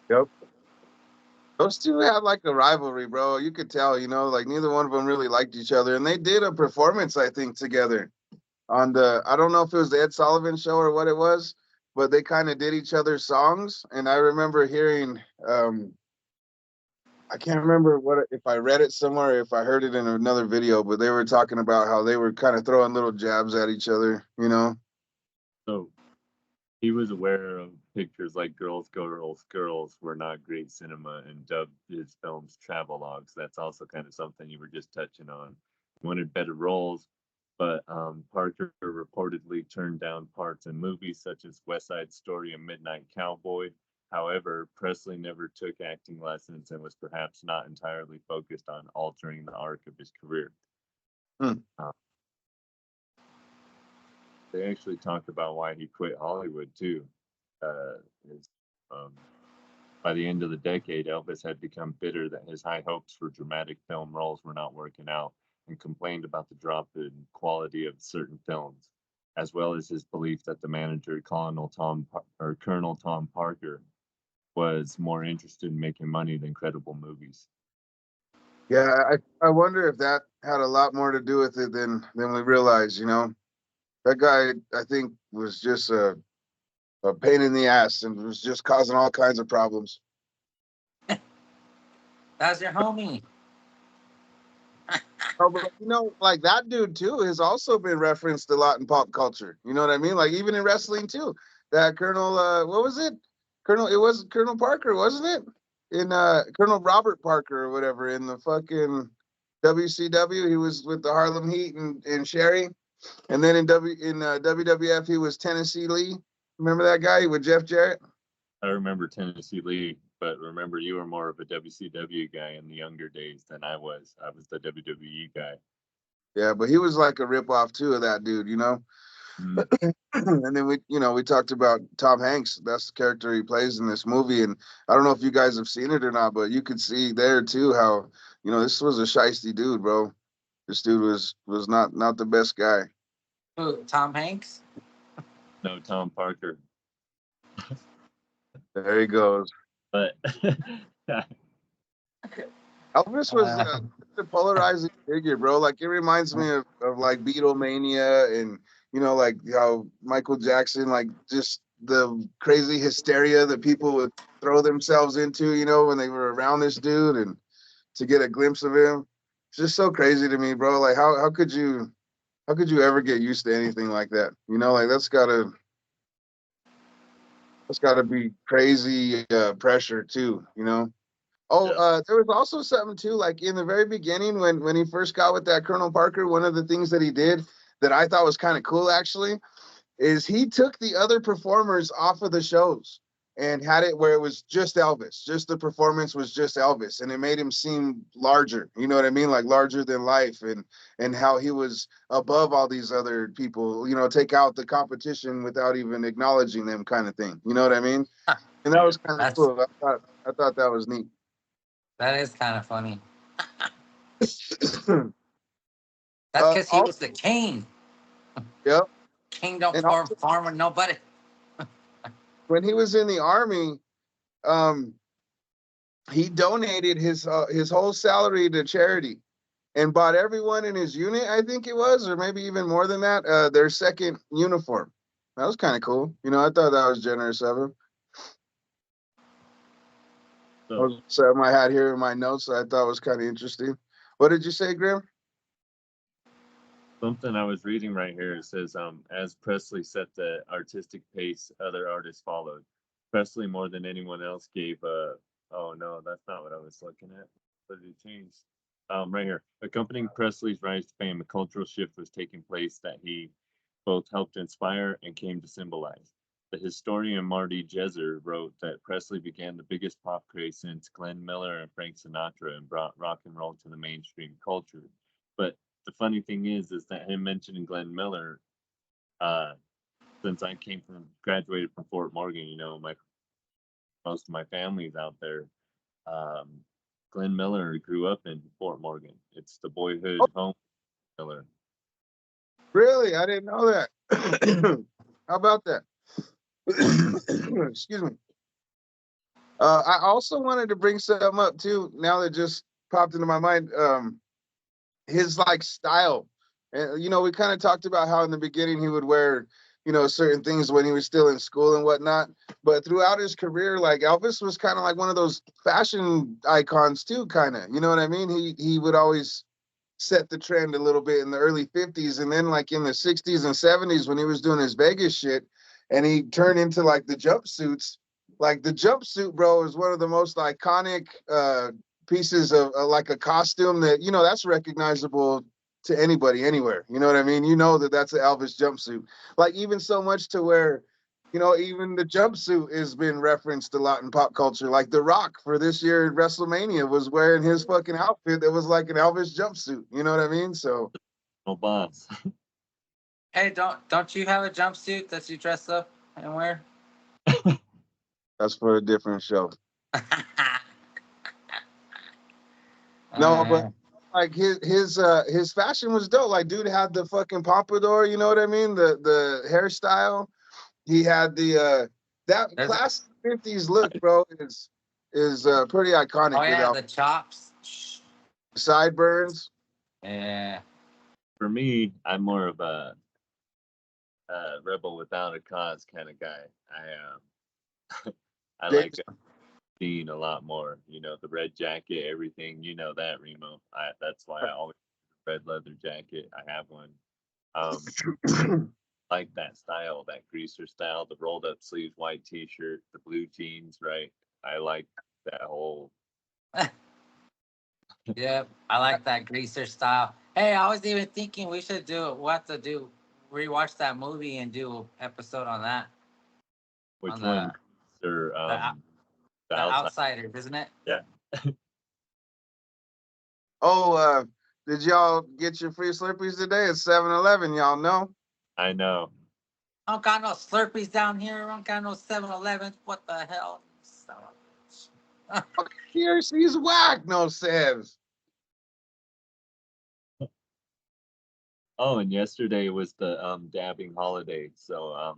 Yep. Those two had like a rivalry, bro. You could tell, like neither one of them really liked each other. And they did a performance, I think, together on I don't know if it was the Ed Sullivan show or what it was, but they kind of did each other's songs. And I remember hearing, I can't remember if I read it somewhere, or if I heard it in another video, but they were talking about how they were kind of throwing little jabs at each other. So he was aware of pictures like Girls, Girls, Girls were not great cinema and dubbed his films travelogues. That's also kind of something you were just touching on. He wanted better roles, but Parker reportedly turned down parts in movies such as West Side Story and Midnight Cowboy. However, Presley never took acting lessons and was perhaps not entirely focused on altering the arc of his career. Hmm. They actually talked about why he quit Hollywood too. Is, um, by the end of the decade, Elvis had become bitter that his high hopes for dramatic film roles were not working out and complained about the drop in quality of certain films, as well as his belief that the manager, Colonel Tom Parker, was more interested in making money than credible movies. Yeah, I wonder if that had a lot more to do with it than we realize. That guy, I think, was just a pain in the ass and was just causing all kinds of problems. That's your homie. Oh, but like that dude too has also been referenced a lot in pop culture. You know what I mean? Like even in wrestling too. That Colonel, what was it? It was Colonel Parker, wasn't it? In Colonel Robert Parker or whatever in the fucking WCW, he was with the Harlem Heat and Sherry, and then in WWF he was Tennessee Lee. Remember that guy with Jeff Jarrett? I remember Tennessee Lee, but remember you were more of a WCW guy in the younger days than I was. I was the WWE guy. Yeah, but he was like a ripoff too of that dude. Mm. And then we talked about Tom Hanks. That's the character he plays in this movie, and I don't know if you guys have seen it or not, but you could see there too how this was a shiesty dude, bro. This dude was not the best guy. Who, Tom Hanks? No, Tom Parker. There he goes. But Elvis was a polarizing figure, bro. Like it reminds me of like Beatlemania and like how Michael Jackson, like just the crazy hysteria that people would throw themselves into, when they were around this dude and to get a glimpse of him. It's just so crazy to me, bro. Like how could you ever get used to anything like that? Like that's gotta be crazy pressure too. Oh, yeah, there was also something too, like in the very beginning when he first got with that Colonel Parker, one of the things that he did that I thought was kind of cool actually is he took the other performers off of the shows and had it where it was just Elvis. Just the performance was just Elvis, and it made him seem larger. You know what I mean? Like larger than life, and how he was above all these other people. Take out the competition without even acknowledging them, kind of thing. You know what I mean? And that yeah. was kind of That's cool. I thought that was neat. that is kind of funny. That's because he Also, was the king. yep. King don't And farm also, farm with nobody. when he was in the army, um, he donated his whole salary to charity and bought everyone in his unit, I think it was, or maybe even more than that, their second uniform. That was kind of cool. I thought that was generous of him. That So was something I had here in my notes that I thought was kind of interesting. What did you say, Grim? something I was reading right here, it says, as Presley set the artistic pace, other artists followed. Presley, more than anyone else, gave Oh no, that's not what I was looking at. But it changed. Right here. Accompanying Presley's rise to fame, a cultural shift was taking place that he both helped inspire and came to symbolize. The historian Marty Jezer wrote that Presley began the biggest pop craze since Glenn Miller and Frank Sinatra and brought rock and roll to the mainstream culture. But the funny thing is that him mentioning Glenn Miller, uh, since I graduated from Fort Morgan, most of my family's out there. Um, Glenn Miller grew up in Fort Morgan. It's the boyhood home Miller. Really? I didn't know that. How about that? Excuse me. I also wanted to bring something up too. Now that just popped into my mind. His like style, and we kind of talked about how in the beginning he would wear certain things when he was still in school and whatnot. But throughout his career, like Elvis was kind of like one of those fashion icons too, kind of. You know what I mean? He would always set the trend a little bit in the early 50s, and then like in the 60s and 70s when he was doing his Vegas shit and he turned into like the jumpsuits. Like the jumpsuit, bro, is one of the most iconic pieces of like a costume that that's recognizable to anybody anywhere. You know what I mean? That's an Elvis jumpsuit. Like even so much to where even the jumpsuit has been referenced a lot in pop culture. Like The Rock for this year at WrestleMania was wearing his fucking outfit that was like an Elvis jumpsuit. You know what I mean? So, No boss. Hey, don't you have a jumpsuit that you dress up and wear? that's for a different show. No, but like his fashion was dope. Like dude had the fucking pompadour, you know what I mean? The hairstyle. He had the that There's classic 50s look, bro, is pretty iconic oh yeah, without the chops. sideburns. Yeah. For me, I'm more of a rebel without a cause kind of guy. I like seeing a lot more. The red jacket, everything. You know that, Remo. That's why I always red leather jacket. I have one. Like that style, that greaser style, the rolled up sleeves, white t-shirt, the blue jeans, right? I like that whole. Yep, I like that greaser style. Hey, I was even thinking we should rewatch that movie and do an episode on that. Which On one? Or the outside? Outsiders, isn't it? Yeah. Oh, did y'all get your free Slurpees today at 7-Eleven? Y'all know? I know. I don't got no Slurpees down here. I don't got no 7-Elevens. What the hell? He's whack, no says. Oh, and yesterday was the dabbing holiday. So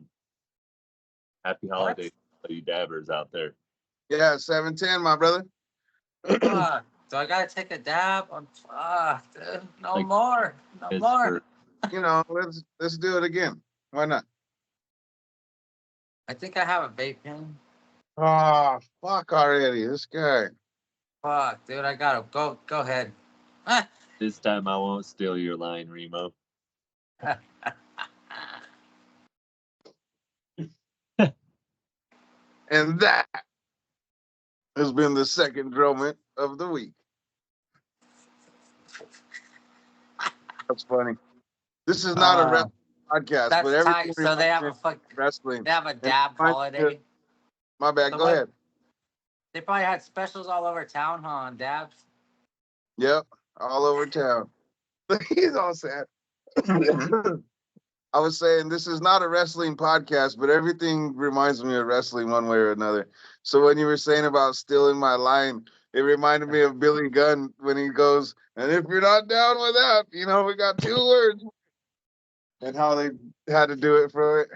happy holidays to you dabbers out there. Yeah, 7-10, my brother. Fuck. Do I gotta take a dab? Dude. No Like, more. No more. Let's do it again. Why not? I think I have a vape pen. Oh, fuck already. This guy. Fuck, dude. I gotta go. Go ahead. Ah. This time I won't steal your line, Remo. And that has been the second drillment of the week. That's funny. This is not a wrestling podcast, That's but everything tight. So they have a wrestling. They have a dab holiday. My bad. Go ahead. They probably had specials all over town, huh? On dabs. Yep, all over town. He's all sad. I was saying this is not a wrestling podcast, but everything reminds me of wrestling one way or another. So when you were saying about stealing my line, it reminded me of Billy Gunn when he goes, and if you're not down with that, we got 2 words. And how they had to do it for it.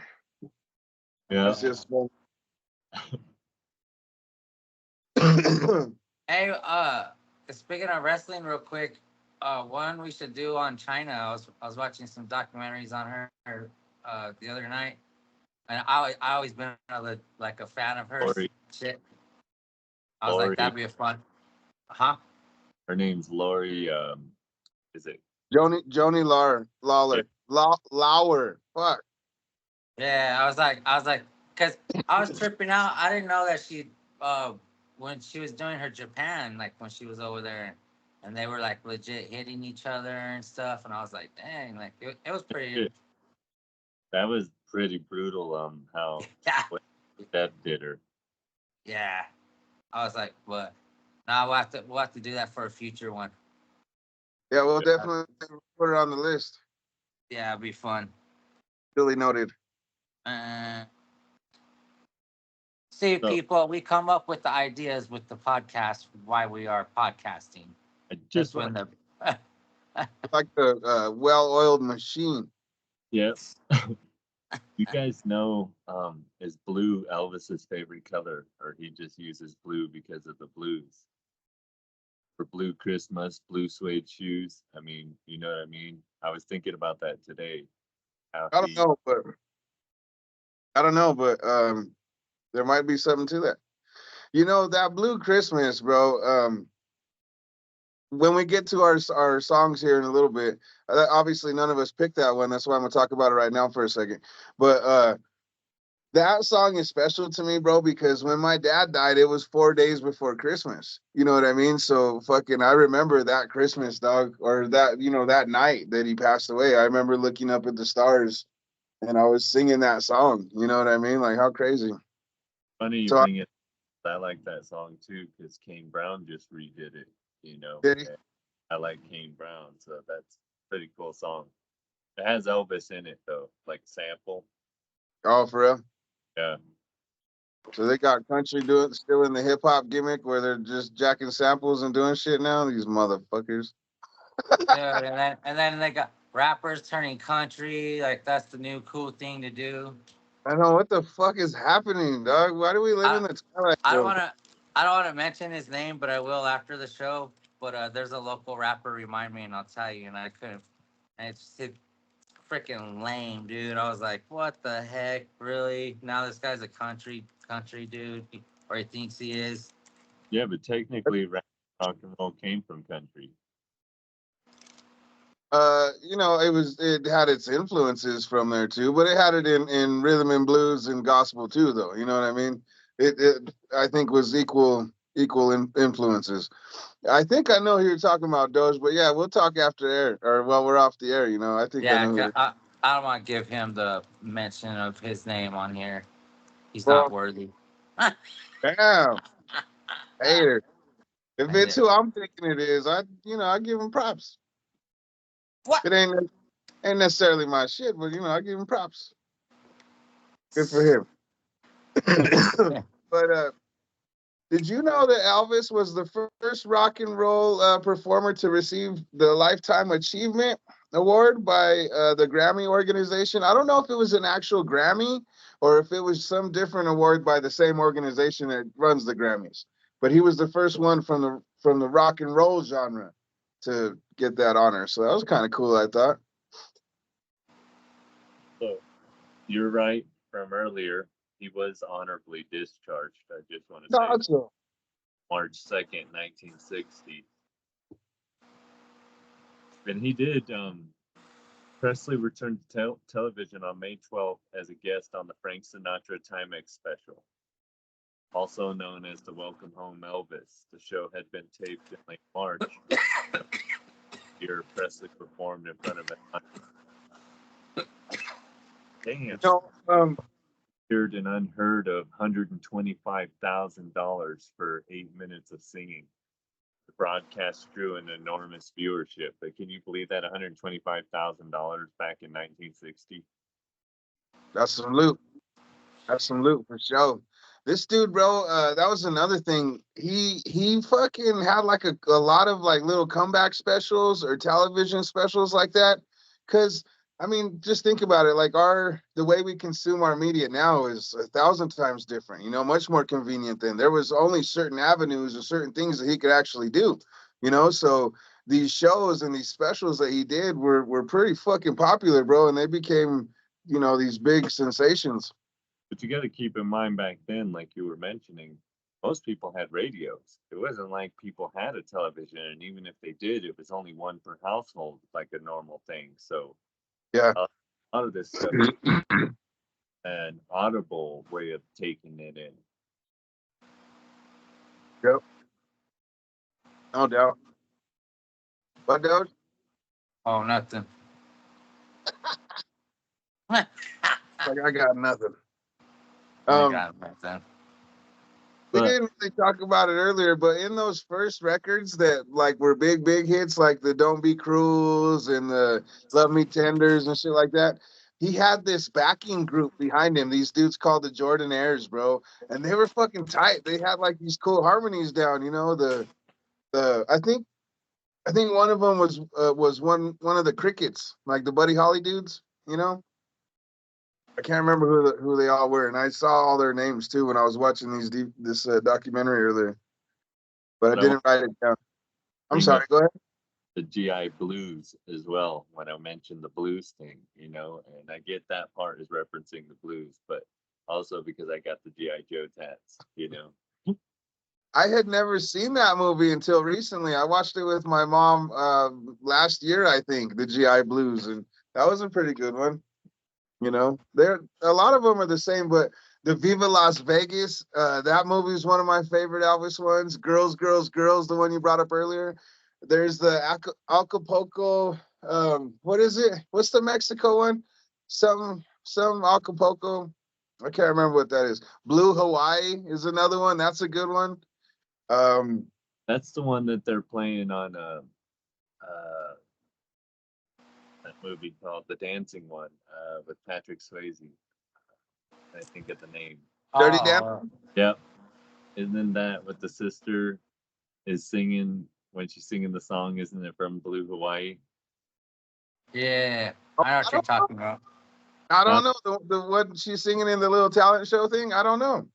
Yeah. It's just fun. Hey, speaking of wrestling, real quick, one we should do on China. I was watching some documentaries on her the other night, and I always been like a fan of hers. Lori. Shit. I was Lori. like, that'd be a fun. Huh? Her name's Lori. Is it Joni Lawler. Lauer. Fuck. Yeah, I was like, cause I was tripping out. I didn't know that she when she was doing her Japan, like when she was over there, and they were like legit hitting each other and stuff, and I was like, dang, like it was pretty. That was pretty brutal. How Yeah, what that did her. yeah. I was like, but now we'll have to do that for a future one. Yeah, we'll definitely put it on the list. Yeah, it'd be fun. Duly noted. Uh, See, So people, we come up with the ideas with the podcast why we are podcasting. I That's just when want, the Like a well-oiled machine. yeah. You guys know, is blue Elvis's favorite color, or he just uses blue because of the blues? For blue Christmas, blue suede shoes. I mean, you know what I mean? I was thinking about that today. How I don't he, know, but I don't know, but there might be something to that. You know that Blue Christmas, bro. When we get to our songs here in a little bit, obviously none of us picked that one. That's why I'm gonna talk about it right now for a second. But that song is special to me, bro, because when my dad died, it was 4 days before Christmas. You know what I mean? So fucking, I remember that Christmas, dog, or that that night that he passed away. I remember looking up at the stars and I was singing that song. You know what I mean? Like how crazy. funny you So I bring it. I like that song too because Kane Brown just redid it. You know, did he? and I like Kane Brown, so that's a pretty cool song. It has Elvis in it though, like sample. Oh, for real? Yeah, So they got country doing still in the hip hop gimmick where they're just jacking samples and doing shit now. These motherfuckers. dude, and then they got rappers turning country. Like that's the new cool thing to do. I know what the fuck is happening, dog. Why do we live I in the twilight I don't zone? wanna I don't wanna mention his name, but I will after the show. But there's a local rapper remind me, and I'll tell you. And I couldn't. And it's freaking lame, dude. I was like, what the heck, really? Now this guy's a country dude, or he thinks he is. yeah, but technically, rock and roll came from country. It had its influences from there too, but it had it in rhythm and blues and gospel too, though. You know what I mean? It I think was equal influences. I think I know who you're talking about, Doge, but yeah, we'll talk after air or while we're off the air. I think I Yeah, know who it is. I don't want to give him the mention of his name on here. He's not Well, worthy. damn, hater. If it's Yeah. who I'm thinking it is, I give him props. What? It ain't necessarily my shit, but I give him props. Good for him. But did you know that Elvis was the first rock and roll performer to receive the Lifetime Achievement Award by the Grammy organization? I don't know if it was an actual Grammy or if it was some different award by the same organization that runs the Grammys. But he was the first one from the rock and roll genre to get that honor. So that was kind of cool, I thought. So you're right from earlier. He was honorably discharged. I just want to say Thought so. March 2nd, 1960. And he did. Presley returned to television on May 12th as a guest on the Frank Sinatra Timex special, also known as the Welcome Home Elvis. The show had been taped in late March. Here, Presley performed in front of damn, No, appeared an unheard of $125,000 for 8 minutes of singing. The broadcast drew an enormous viewership. But can you believe that $125,000 back in 1960? that's some loot. That's some loot for sure. This dude, bro, that was another thing. He fucking had like a lot of like little comeback specials or television specials like that. Cause I mean, just think about it. Like the way we consume our media now is 1,000 times different. Much more convenient then. There was only certain avenues or certain things that he could actually do. So these shows and these specials that he did were pretty fucking popular, bro, and they became these big sensations. But you got to keep in mind back then, like you were mentioning, most people had radios. It wasn't like people had a television, and even if they did, it was only one per household, like a normal thing. So Yeah. a lot of this stuff, an audible way of taking it in. Yep, no doubt. But dude, Oh, nothing. I like I got nothing. Um, got nothing. we But didn't really talk about it earlier, but in those first records that like were big hits, like the "Don't Be Cruels" and the "Love Me Tenders" and shit like that, he had this backing group behind him. These dudes called the Jordanaires, bro, and they were fucking tight. They had like these cool harmonies down. You know, the I think one of them was one of the Crickets, like the Buddy Holly dudes. You know, I can't remember who they all were, and I saw all their names too when I was watching this documentary earlier, but I but I want didn't write it down. to I'm bring up sorry. Go ahead. the GI Blues as well when I mentioned the blues thing, and I get that part is referencing the blues, but also because I got the GI Joe tats. I had never seen that movie until recently. I watched it with my mom last year, I think, the GI Blues, and that was a pretty good one. You know, there a lot of them are the same, but the Viva Las Vegas, that movie is one of my favorite Elvis ones. Girls, Girls, Girls, the one you brought up earlier. There's the Acapulco. What is it? What's the Mexico one? Some Acapulco. I can't remember what that is. Blue Hawaii is another one. That's a good one. Um, That's the one that they're playing on that movie called The Dancing One with Patrick Swayze. I think of the name. Dirty Dan. Oh, Yep. Isn't that what the sister is singing when she's singing the song? Isn't it from Blue Hawaii? yeah. Oh, I know what you're talking about. I Uh, don't know the what she's singing in the little talent show thing. I don't know.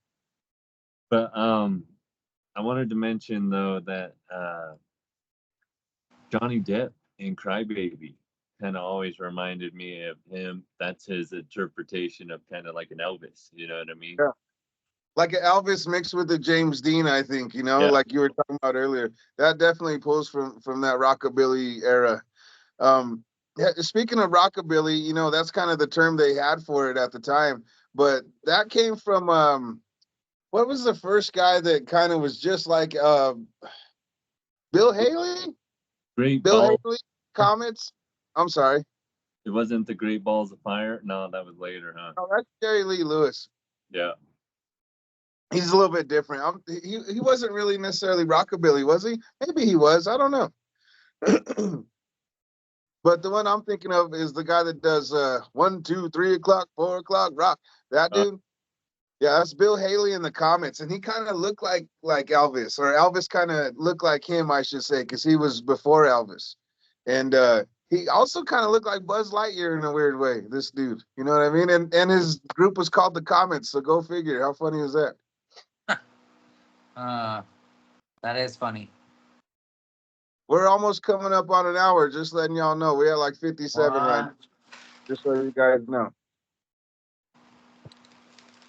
but I wanted to mention though that Johnny Depp in Crybaby kind of always reminded me of him. That's his interpretation of kind of like an Elvis. You know what I mean? Yeah. Like an Elvis mixed with the James Dean, I think, Yeah. like you were talking about earlier. That definitely pulls from that rockabilly era. Yeah, speaking of rockabilly, that's kind of the term they had for it at the time. But that came from what was the first guy that kind of was just like Bill Haley? Great Bill Ball. Haley Comets? I'm sorry. It wasn't the Great Balls of Fire. No, that was later, huh? No, that's Jerry Lee Lewis. Yeah. He's a little bit different. He wasn't really necessarily rockabilly, was he? Maybe he was. I don't know. But the one I'm thinking of is the guy that does 1, 2, 3 o'clock, 4 o'clock rock. That Uh, dude. Yeah, that's Bill Haley in the Comets, and he kind of looked like Elvis, or Elvis kind of looked like him, I should say, because he was before Elvis, and he also kind of looked like Buzz Lightyear in a weird way. This dude, you know what I mean? And his group was called the Comets, so go figure. How funny is that? Uh, that is funny. We're almost coming up on an hour. Just letting y'all know, we have like 57 right now. What? Just so you guys know.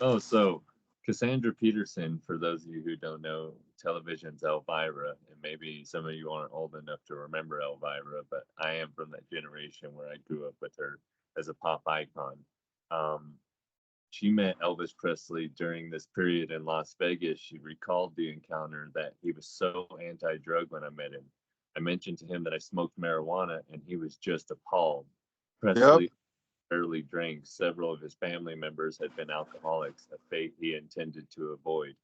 oh, so Cassandra Peterson, for those of you who don't know, television's Elvira, and maybe some of you aren't old enough to remember Elvira, but I am from that generation where I grew up with her as a pop icon. Um, she met Elvis Presley during this period in Las Vegas. She recalled the encounter that he was so anti drug when I met him. I mentioned to him that I smoked marijuana, and he was just appalled. Yep. Presley rarely drank. Several of his family members had been alcoholics, a fate he intended to avoid.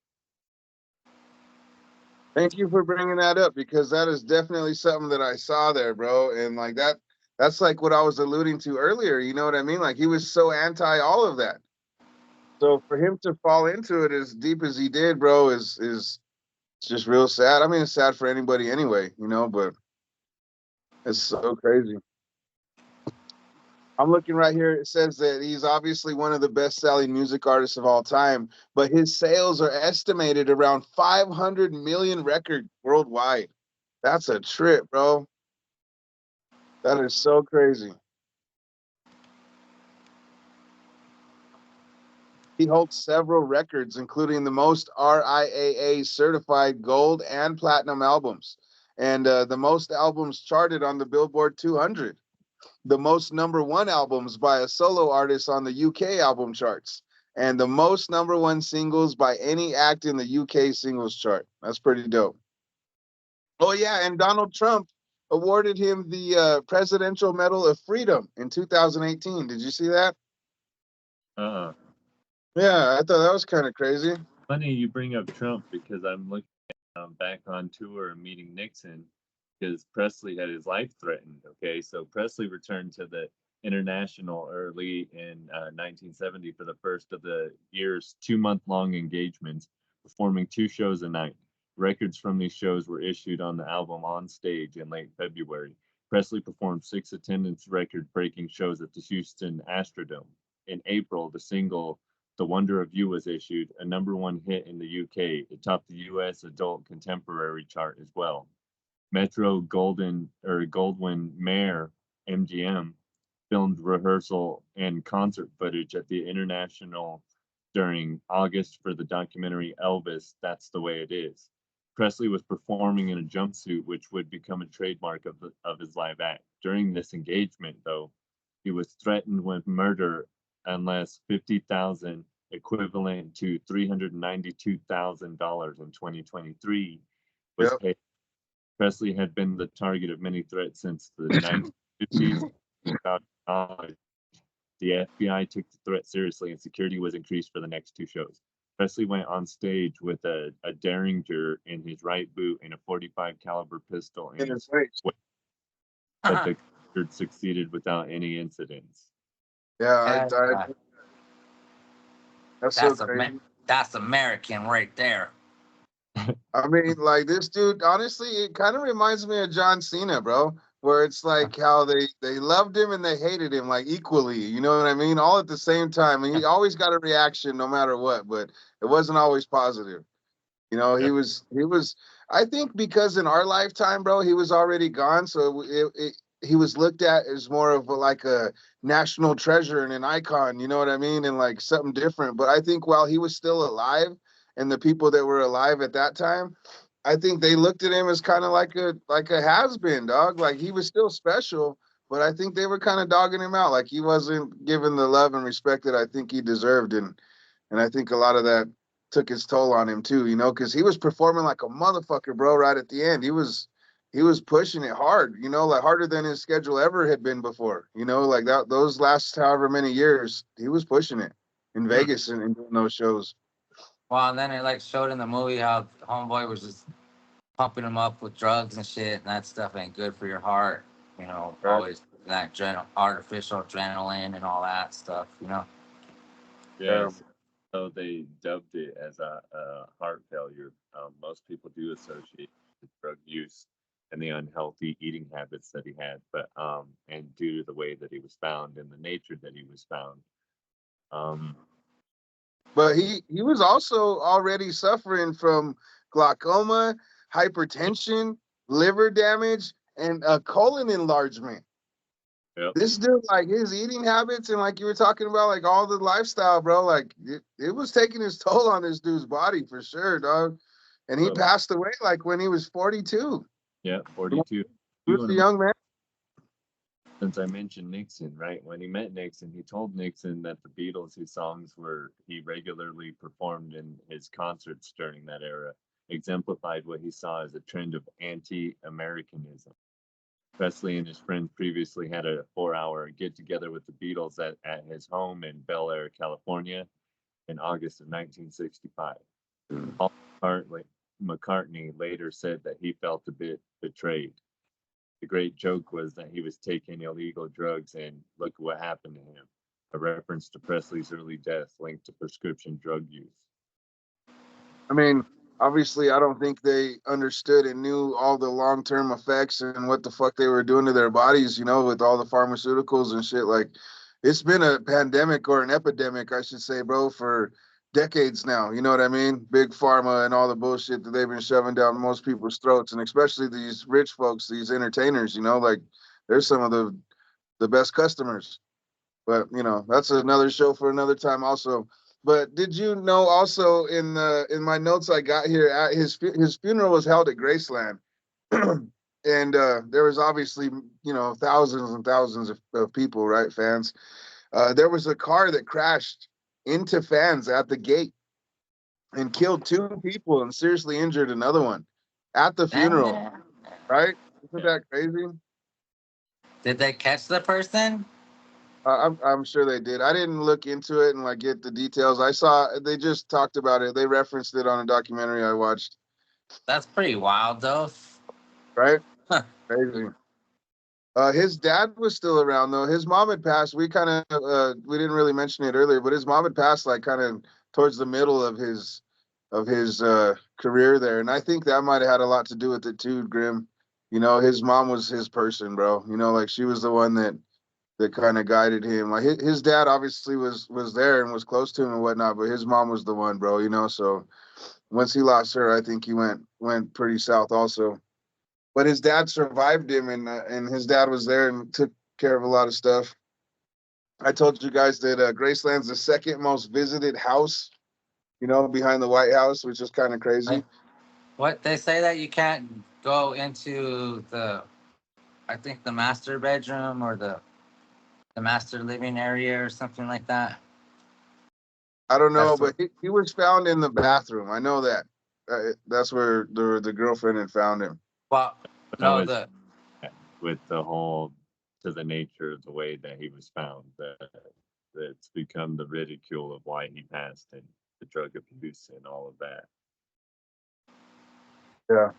Thank you for bringing that up because that is definitely something that I saw there, bro. And like that's like what I was alluding to earlier. You know what I mean? Like he was so anti all of that. So for him to fall into it as deep as he did, bro, is just real sad. I mean, it's sad for anybody anyway, but it's so crazy. I'm looking right here. It says that he's obviously one of the best-selling music artists of all time, but his sales are estimated around 500 million records worldwide. That's a trip, bro. That is so crazy. He holds several records, including the most RIAA certified gold and platinum albums, and the most albums charted on the Billboard 200, the most number one albums by a solo artist on the UK album charts, and the most #1 singles by any act in the UK singles chart. That's pretty dope. Oh yeah, and Donald Trump awarded him the Presidential Medal of Freedom in 2018. Did you see that? Uh-uh. Yeah, I thought that was kind of crazy. Funny you bring up Trump because I'm looking back on tour and meeting Nixon because Presley had his life threatened. Okay, so Presley returned to the International early in 1970 for the first of the year's 2-month-long engagements, performing 2 shows a night. Records from these shows were issued on the album On Stage in late February. Presley performed 6 attendance record-breaking shows at the Houston Astrodome. In April, the single "The Wonder of You" was issued, a #1 hit in the UK. It topped the US adult contemporary chart as well. Metro Goldwyn Mayer (MGM) filmed rehearsal and concert footage at the International during August for the documentary Elvis, That's the Way It Is. Presley was performing in a jumpsuit, which would become a trademark of his live act. During this engagement, though, he was threatened with murder unless 50,000, equivalent to $392,000 in 2023, was Yep. paid. Presley had been the target of many threats since the 1950s. Without knowledge, the FBI took the threat seriously, and security was increased for the next 2 shows. Presley went on stage with a Derringer in his right boot and a .45 caliber pistol in In his his face. waist, but the concert succeeded without any incidents. Yeah, Yeah, that's so crazy. that's American right there. I mean, like this dude, honestly, it kind of reminds me of John Cena, bro. Where it's like how they loved him and they hated him like equally. You know what I mean? All at the same time. And he always got a reaction no matter what, but it wasn't always positive. You know, Yep. he was. I think because in our lifetime, bro, he was already gone, so he was looked at as more of like a national treasure and an icon. You know what I mean? And like something different. But I think while he was still alive, and the people that were alive at that time, I think they looked at him as kind of like a has been, dog. Like he was still special, but I think they were kind of dogging him out. Like he wasn't given the love and respect that I think he deserved, and I think a lot of that took its toll on him too, you know, because he was performing like a motherfucker, bro, right at the end. He was pushing it hard, you know, like harder than his schedule ever had been before. You know, like that those last however many years, he was pushing it in Vegas and doing those shows. Well, and then it like showed in the movie how homeboy was just pumping him up with drugs and shit, and that stuff ain't good for your heart. You know, Right. always that artificial adrenaline and all that stuff. You know. Yes. So they dubbed it as a heart failure. Most people do associate with drug use and the unhealthy eating habits that he had, but and due to the way that he was found and the nature that he was found. Um, But he was also already suffering from glaucoma, hypertension, liver damage, and a colon enlargement. yep. This dude, like his eating habits and like you were talking about, like all the lifestyle, bro, like it was taking its toll on this dude's body for sure, dog. And he So, passed away like when he was 42. yeah, 42. He was a young man. Since I mentioned Nixon, right? When he met Nixon, he told Nixon that the Beatles, whose songs were he regularly performed in his concerts during that era, exemplified what he saw as a trend of anti-Americanism. Presley and his friends previously had a 4-hour get-together with the Beatles at his home in Bel Air, California, in August of 1965. Paul McCartney later said that he felt a bit betrayed. The great joke was that he was taking illegal drugs and look what happened to him. A reference to Presley's early death linked to prescription drug use. I mean, obviously, I don't think they understood and knew all the long-term effects and what the fuck they were doing to their bodies, you know, with all the pharmaceuticals and shit. Like, it's been a pandemic or an epidemic, I should say, bro, for decades now. You know what I mean? Big pharma and all the bullshit that they've been shoving down most people's throats, and especially these rich folks, these entertainers, you know, like they're some of the best customers. But you know, that's another show for another time also. But did you know also in my notes I got here, at his funeral was held at Graceland. And there was obviously, you know, thousands and thousands of people, right, fans. There was a car that crashed into fans at the gate and killed two people and seriously injured another one at the funeral. Damn. Right? Isn't Yeah. that crazy? Did they catch the person? I'm sure they did. I didn't look into it and like get the details. I saw they just talked about it. They referenced it on a documentary I watched. That's pretty wild, though. Right? Huh. Crazy. His dad was still around though. His mom had passed. We kind of we didn't really mention it earlier, but his mom had passed like kind of towards the middle of his career there, and I think that might have had a lot to do with it too, Grim. You know, his mom was his person, bro. You know, like she was the one that kind of guided him. Like his dad obviously was there and was close to him and whatnot, but his mom was the one, bro. You know, so once he lost her, I think he went pretty south also. But his dad survived him, and his dad was there and took care of a lot of stuff. I told you guys that Graceland's the second most visited house, you know, behind the White House, which is kind of crazy. What they say that you can't go into the, I think the master bedroom or the master living area or something like that. I don't know, That's but what. he was found in the bathroom. I know that. That's where the girlfriend had found him. Well, That no, was the with the whole to the nature of the way that he was found. That's become the ridicule of why he passed and the drug abuse and all of that. Yeah.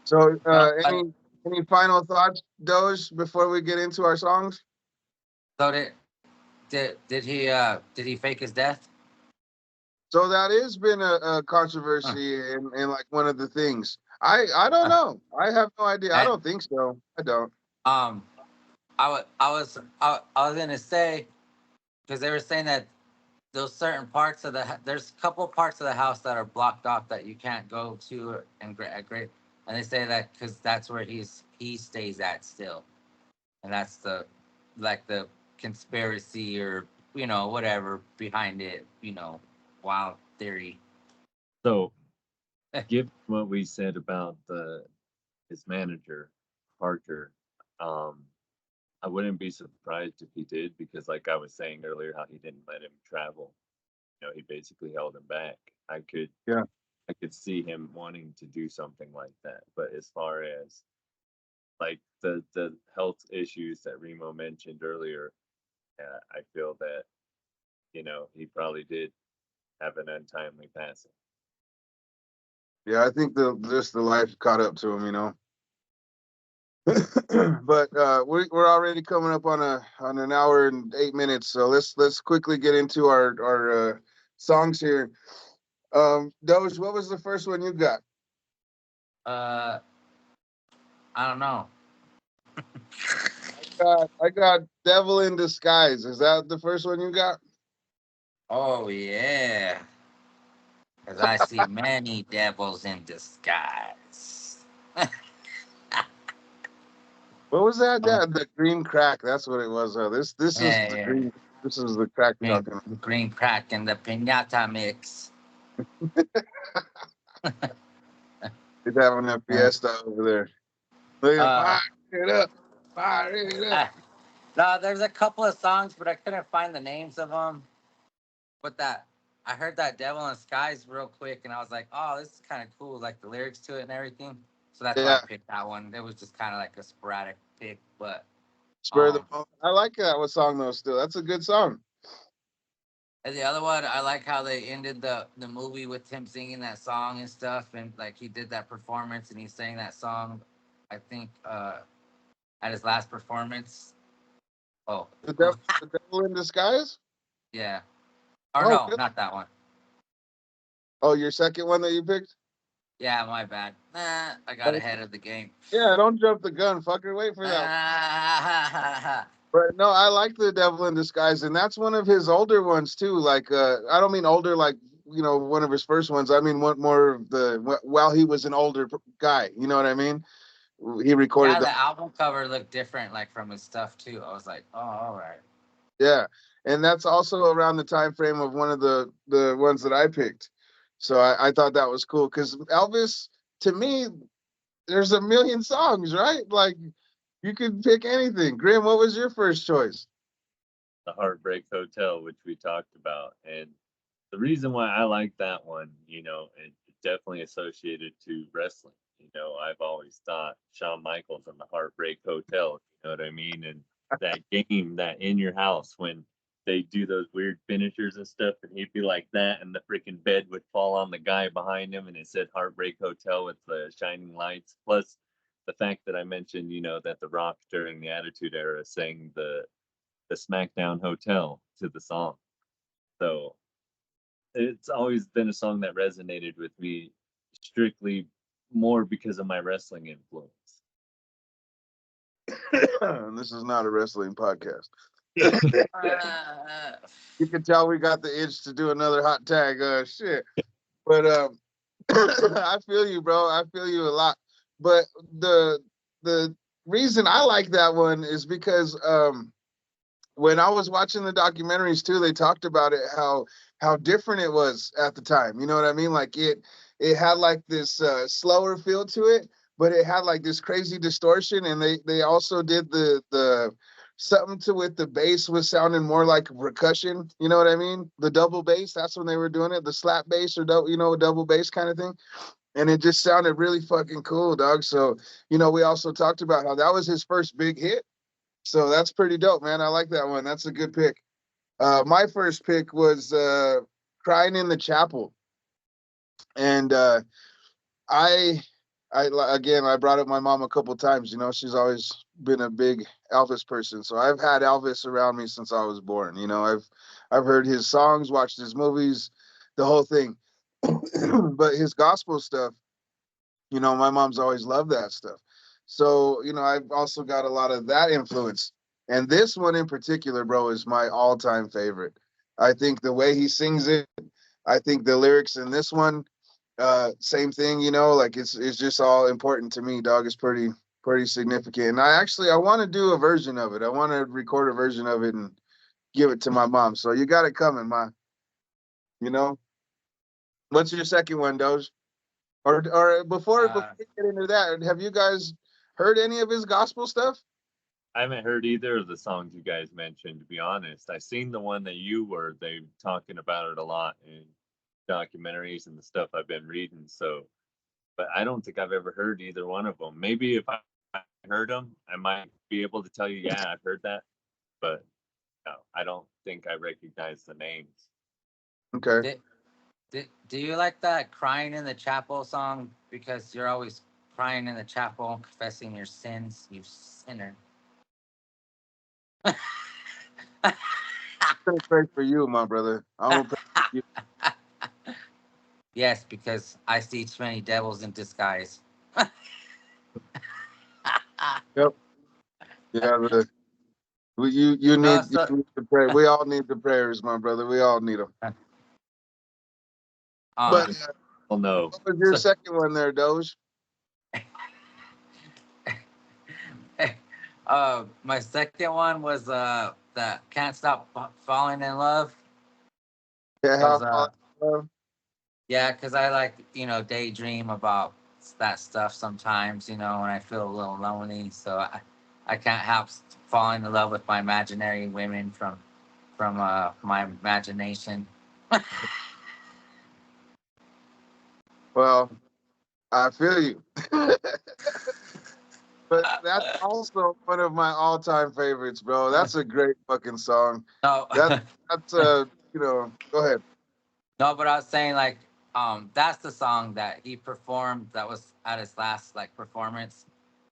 So, no, any final thoughts, Doge, before we get into our songs? so did he fake his death? So that has been a Huh. controversy and like one of the things. I don't Huh. know. I have no idea. I And don't think so. I don't. um, I was gonna say because they were saying that those certain parts of there's a couple parts of the house that are blocked off that you can't go to and at great, and they say that because that's where he stays at still, and that's the like the conspiracy or whatever behind it, wild theory. So, given what we said about his manager, Parker, um, I wouldn't be surprised if he did because, like I was saying earlier, how he didn't let him travel. He basically held him back. Yeah. I could see him wanting to do something like that. But as far as like the health issues that Remo mentioned earlier, I feel that he probably did have an untimely passing. Yeah, I think just the life caught up to him, you know. But we're already coming up on an hour and 8 minutes, so let's quickly get into our songs here. Doge, what was the first one you got? uh I don't know. I got Devil in Disguise. Is that the first one you got? Oh yeah, because I see many devils in disguise. What was that? Oh, The green crack. That's what it was. This is yeah, the yeah. green. This is the crack green talking. green crack in the pinata mix. He's having a Uh, fiesta over there. Look at uh, fire it up, fire it up. no, there's a couple of songs, but I couldn't find the names of them. But I heard that "Devil in Skies" real quick, and I was like, "Oh, this is kind of cool," like the lyrics to it and everything. So that's why I Yeah, picked that one. It was just kind of like a sporadic pick, but spur of the um, moment. I like that one song though. Still, that's a good song. and the other one, I like how they ended the movie with him singing that song and stuff, and like he did that performance and he sang that song. I think at his last performance. Oh, The Devil in Disguise. yeah. Or Oh, no, really? not that one. Oh, your second one that you picked. Yeah, my bad. I got ahead of the game. Yeah, don't jump the gun, fucker. Wait for that. Ah, But no, I like the Devil in Disguise, and that's one of his older ones too. Like, I don't mean older like one of his first ones. I mean one more of while he was an older guy. You know what I mean? He recorded yeah, that. the album cover looked different, like from his stuff too. I was like, oh, all right. Yeah, and that's also around the time frame of one of the ones that I picked. So I thought that was cool because Elvis, to me, there's a million songs, right? Like you could pick anything. Grim, what was your first choice? the Heartbreak Hotel, which we talked about. And the reason why I like that one, it's definitely associated to wrestling. I've always thought Shawn Michaels and the Heartbreak Hotel, you know what I mean? And that game, that in your house when they do those weird finishers and stuff, and he'd be like that, and the freaking bed would fall on the guy behind him, and it said Heartbreak Hotel with the shining lights. Plus, the fact that I mentioned, that The Rock during the Attitude Era sang the SmackDown Hotel to the song. So it's always been a song that resonated with me strictly more because of my wrestling influence. This is not a wrestling podcast. Uh, You can tell we got the itch to do another hot tag. Shit. But I feel you, bro. I feel you a lot. But the reason I like that one is because when I was watching the documentaries too, they talked about it how different it was at the time. You know what I mean? Like it had like this slower feel to it, but it had like this crazy distortion, and they also did the something to with the bass was sounding more like percussion. You know what I mean? The double bass. That's when they were doing it, the slap bass or double bass kind of thing. And it just sounded really fucking cool, dog. So we also talked about how that was his first big hit. So that's pretty dope, man. I like that one. That's a good pick. My first pick was Crying in the Chapel. And I again, I brought up my mom a couple times. She's always been a big Elvis person. So I've had Elvis around me since I was born. I've heard his songs, watched his movies, the whole thing. But his gospel stuff, my mom's always loved that stuff. So, I've also got a lot of that influence. And this one in particular, bro, is my all-time favorite. I think the way he sings it, I think the lyrics in this one, same thing, like it's just all important to me, dog. It's pretty significant. And I want to do a version of it. I want to record a version of it and give it to my mom. So you got it coming, ma. What's your second one, Doge? Or before we get into that, have you guys heard any of his gospel stuff? I haven't heard either of the songs you guys mentioned, to be honest. I seen the one that they talking about it a lot in documentaries and the stuff I've been reading. So, but I don't think I've ever heard either one of them. Maybe if I heard them, I might be able to tell you, yeah, I've heard that. But no, I don't think I recognize the names. Okay. do you like that "Crying in the Chapel" song? Because you're always crying in the chapel, confessing your sins, you sinner. I'm gonna pray for you, my brother. I'm gonna pray for you. Yes, because I see too many devils in disguise. Yep. Yeah, you No, need so to pray. We all need the prayers, my brother. We all need them. But um, Oh no. what was your so second one there, Doge? my second one was the "Can't Stop Falling in Love." Yeah, Cause yeah, cause I like daydream about that stuff sometimes. When I feel a little lonely, so I can't help falling in love with my imaginary women from my imagination. well, I feel you. But that's also one of my all-time favorites, bro. That's a great fucking song. No, That's go ahead. no, but I was saying like that's the song that he performed. That was at his last like performance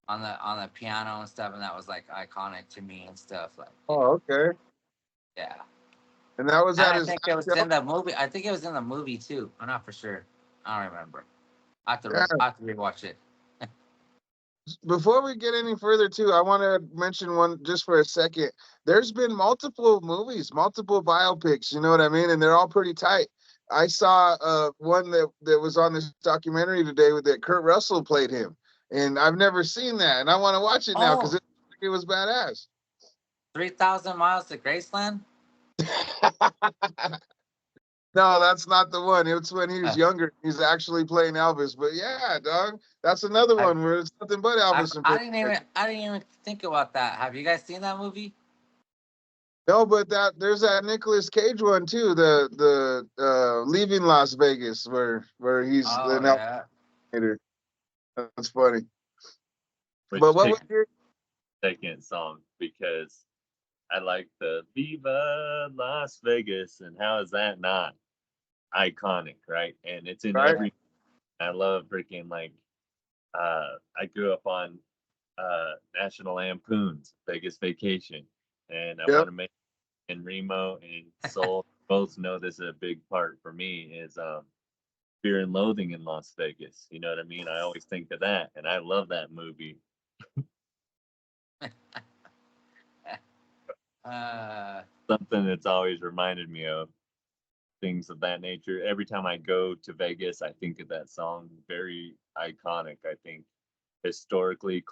on the piano and stuff, and that was like iconic to me and stuff. Like Oh, okay. yeah. And that was And at I his think it last was show? in the movie. I think it was in the movie too. I'm not for sure. I don't remember. Yeah. I have to rewatch it. Before we get any further, too, I want to mention one just for a second. There's been multiple movies, multiple biopics, you know what I mean? And they're all pretty tight. I saw one that was on this documentary today with that Kurt Russell played him. And I've never seen that. And I want to watch it now because Oh, it was badass. 3,000 Miles to Graceland. No, that's not the one. It's when he was Uh, younger. He's actually playing Elvis. But yeah, dog, that's another I, one where it's nothing but Elvis I impersonation. didn't even think about that. Have you guys seen that movie? No, but there's that Nicolas Cage one too. The Leaving Las Vegas, where he's Oh an yeah. elevator. That's funny. But Which what take was your second song because I like the Viva Las Vegas, and how is that not iconic, right? And it's in right? every. I love freaking like. I grew up on National Lampoon's Vegas Vacation, and I want Yep, to make and Remo and Soul both know this is a big part for me is Fear and Loathing in Las Vegas. You know what I mean? I always think of that, and I love that movie. Uh, Something that's always reminded me of things of that nature. Every time I go to Vegas, I think of that song. Very iconic. I think historically,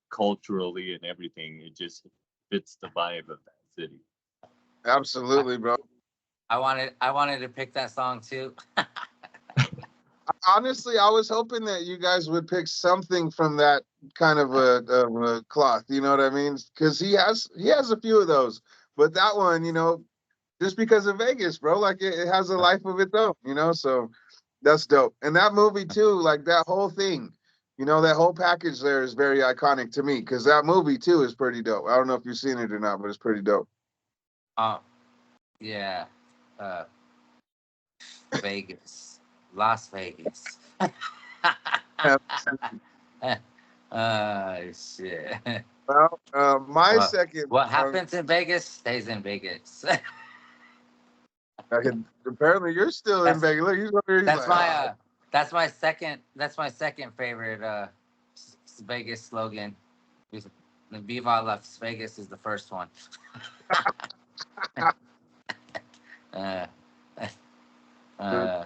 culturally, and everything. It just fits the vibe of that city. I, absolutely, bro. I wanted to pick that song too. Honestly, I was hoping that you guys would pick something from that kind of a cloth. You know what I mean? Because he has a few of those, but that one, just because of Vegas, bro, like it has a life of its own. So that's dope. And that movie too, like that whole thing, that whole package there is very iconic to me because that movie too is pretty dope. I don't know if you've seen it or not, but it's pretty dope. Um, yeah. Uh, Vegas, Las Vegas. Yeah. Shit. Well, my Well, second what song, happens in Vegas stays in Vegas. apparently you're still in that's Vegas. Look, he's over here. He's that's like, my ah. second favorite Vegas slogan. The Viva Las Vegas is the first one. uh, the, uh,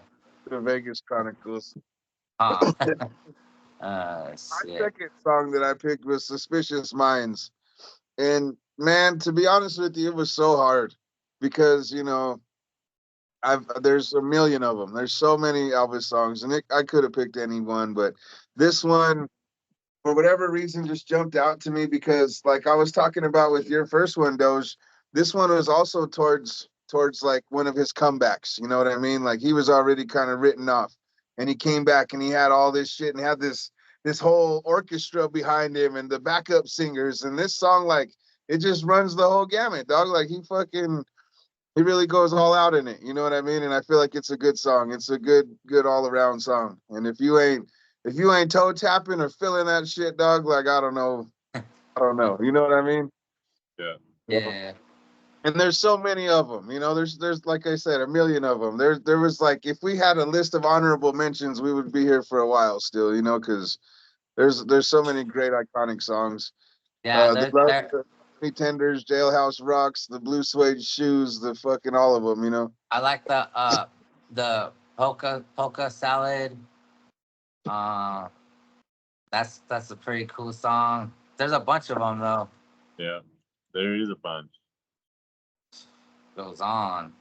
the Vegas Chronicles. huh. My Shit. second song that I picked was Suspicious Minds. And man, to be honest with you, it was so hard because, there's a million of them. There's so many Elvis songs, and I could have picked any one, but this one, for whatever reason, just jumped out to me because, like I was talking about with your first one, Doge, this one was also towards like one of his comebacks. You know what I mean? Like he was already kind of written off, and he came back and he had all this shit and had this whole orchestra behind him and the backup singers, and this song like it just runs the whole gamut, dog. Like he really goes all out in it. You know what I mean? And I feel like it's a good song. It's a good all around song. And if you ain't toe tapping or feeling that shit, dog, like I don't know. I don't know. You know what I mean? Yeah. So, Yeah. and there's so many of them. There's like I said, a million of them. There was like if we had a list of honorable mentions, we would be here for a while still. Because there's so many great iconic songs. Yeah. The Love Me Tenders, Jailhouse Rocks, the Blue Suede Shoes, the fucking all of them. I like the polka salad. Uh, that's a pretty cool song. There's a bunch of them though. Yeah. There is a bunch. Goes on.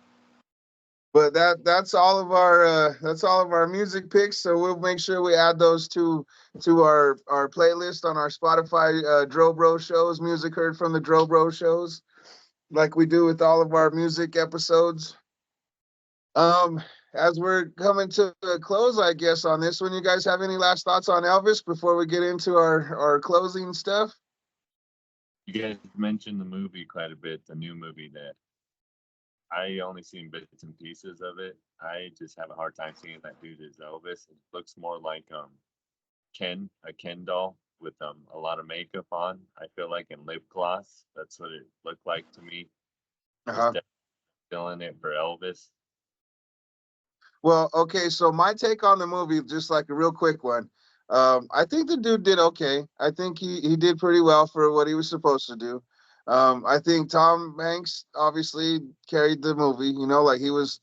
But that's all of our music picks. So we'll make sure we add those to our playlist on our Spotify Drobro shows, music heard from the Drobro shows, like we do with all of our music episodes. As we're coming to a close, I guess on this one, you guys have any last thoughts on Elvis before we get into our closing stuff? You guys mentioned the movie quite a bit, the new movie that I only seen bits and pieces of it. I just have a hard time seeing that dude is Elvis. It looks more like a Ken doll with a lot of makeup on. I feel like in lip gloss. That's what it looked like to me. Was Uh-huh. definitely feeling it for Elvis. Well, okay, so my take on the movie, just like a real quick one. I think the dude did okay. I think he did pretty well for what he was supposed to do. I think Tom Hanks obviously carried the movie. Like he was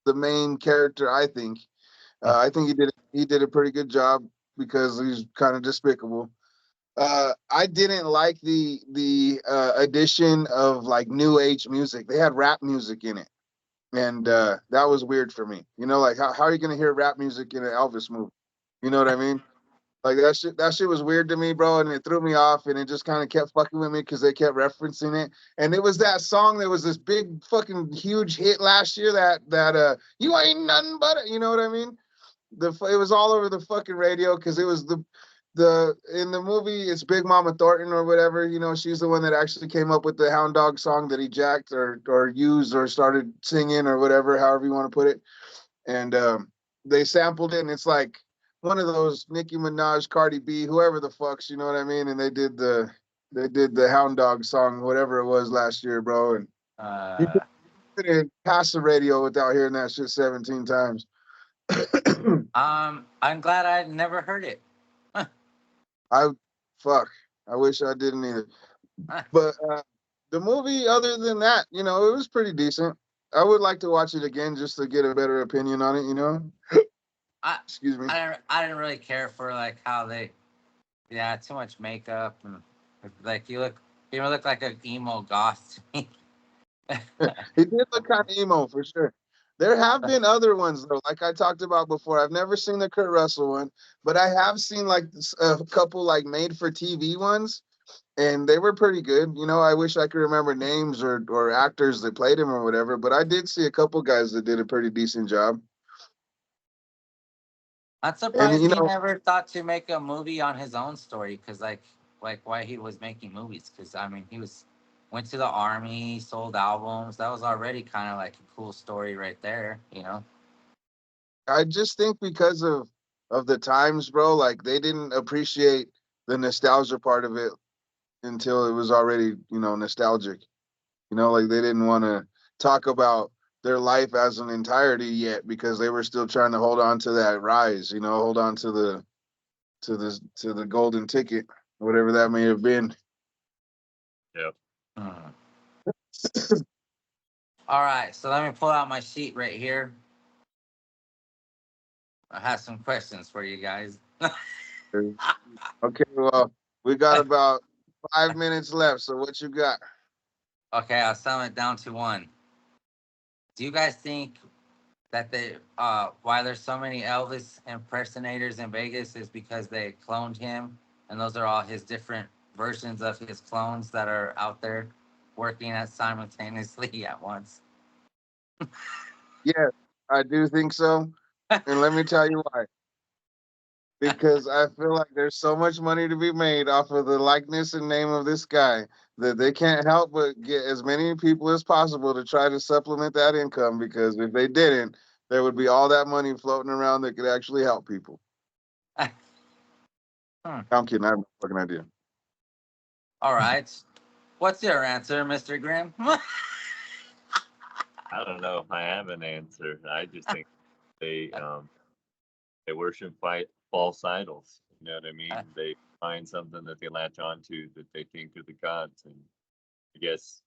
the main character. I think. I think he did a pretty good job because he's kind of despicable. I didn't like the addition of like new age music. They had rap music in it, and that was weird for me. Like how are you gonna hear rap music in an Elvis movie? You know what I mean? Like that shit was weird to me, bro, and it threw me off, and it just kind of kept fucking with me because they kept referencing it. And it was that song that was this big fucking huge hit last year. That you ain't nothing but you know what I mean? It was all over the fucking radio because it was the in the movie it's Big Mama Thornton or whatever. You know, she's the one that actually came up with the Hound Dog song that he jacked or used or started singing or whatever, however you want to put it. And they sampled it, and it's like one of those Nicki Minaj, Cardi B, whoever the fucks, you know what I mean? And they did the Hound Dog song, whatever it was last year, bro. And you Uh, couldn't pass the radio without hearing that shit 17 times. I'm glad I never heard it. I fuck. I wish I didn't either. But the movie, other than that, you know, it was pretty decent. I would like to watch it again just to get a better opinion on it, you know. I Excuse me. I didn't really care for like how they, yeah, too much makeup and like you look like an emo goth to me. He did look kind of emo for sure. There have been other ones though, like I talked about before. I've never seen the Kurt Russell one, but I have seen like a couple like made for TV ones, and they were pretty good. You know, I wish I could remember names or actors that played him or whatever, but I did see a couple guys that did a pretty decent job. I'm And surprised you he know, never thought to make a movie on his own story because like why he was making movies because I mean he was went to the army, sold albums. That was already kind of like a cool story right there, you know. I just think because of the times, bro, like they didn't appreciate the nostalgia part of it until it was already, you know, nostalgic. You know, like they didn't want to talk about their life as an entirety yet because they were still trying to hold on to that rise, you know, hold on to the golden ticket, whatever that may have been. Yep. Hmm. All right, so let me pull out my sheet right here. I have some questions for you guys. Okay, well, we got about 5 minutes left. So what you got? Okay, I'll sum it down to one. Do you guys think that they why there's so many Elvis impersonators in Vegas is because they cloned him and those are all his different versions of his clones that are out there working at simultaneously at once. Yes, I do think so. And let me tell you why. Because I feel like there's so much money to be made off of the likeness and name of this guy that they can't help but get as many people as possible to try to supplement that income. Because if they didn't, there would be all that money floating around that could actually help people. Hmm. I'm kidding. I have no fucking idea. All right. What's your answer, Mr. Grimm? I don't know if I have an answer. I just think they um they worship false idols. You know what I mean? They find something that they latch onto that they think are the gods, and I guess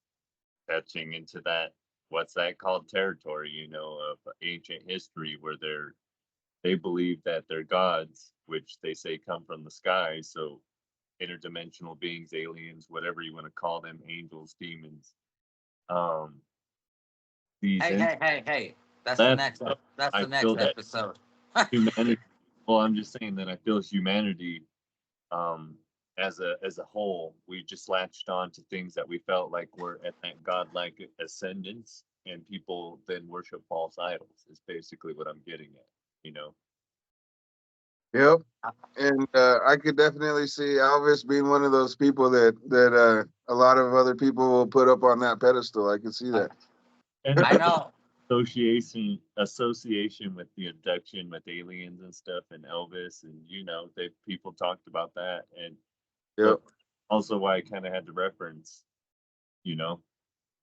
touching into that, what's that called, territory? You know, of ancient history where they believe that they're gods, which they say come from the sky. So interdimensional beings, aliens, whatever you want to call them, angels, demons. Um, these Hey, entities. hey, hey, hey. That That's I the feel next that episode. humanity. Well, I'm just saying that I feel humanity, um, as a whole, we just latched on to things that we felt like were at that godlike ascendance, and people then worship false idols. Is basically what I'm getting at. You know. Yep. And I could definitely see Elvis being one of those people that a lot of other people will put up on that pedestal. I can see I, that. And I know. association with the abduction with aliens and stuff and Elvis, and they people talked about that, and Yep. but also why I kind of had to reference, you know.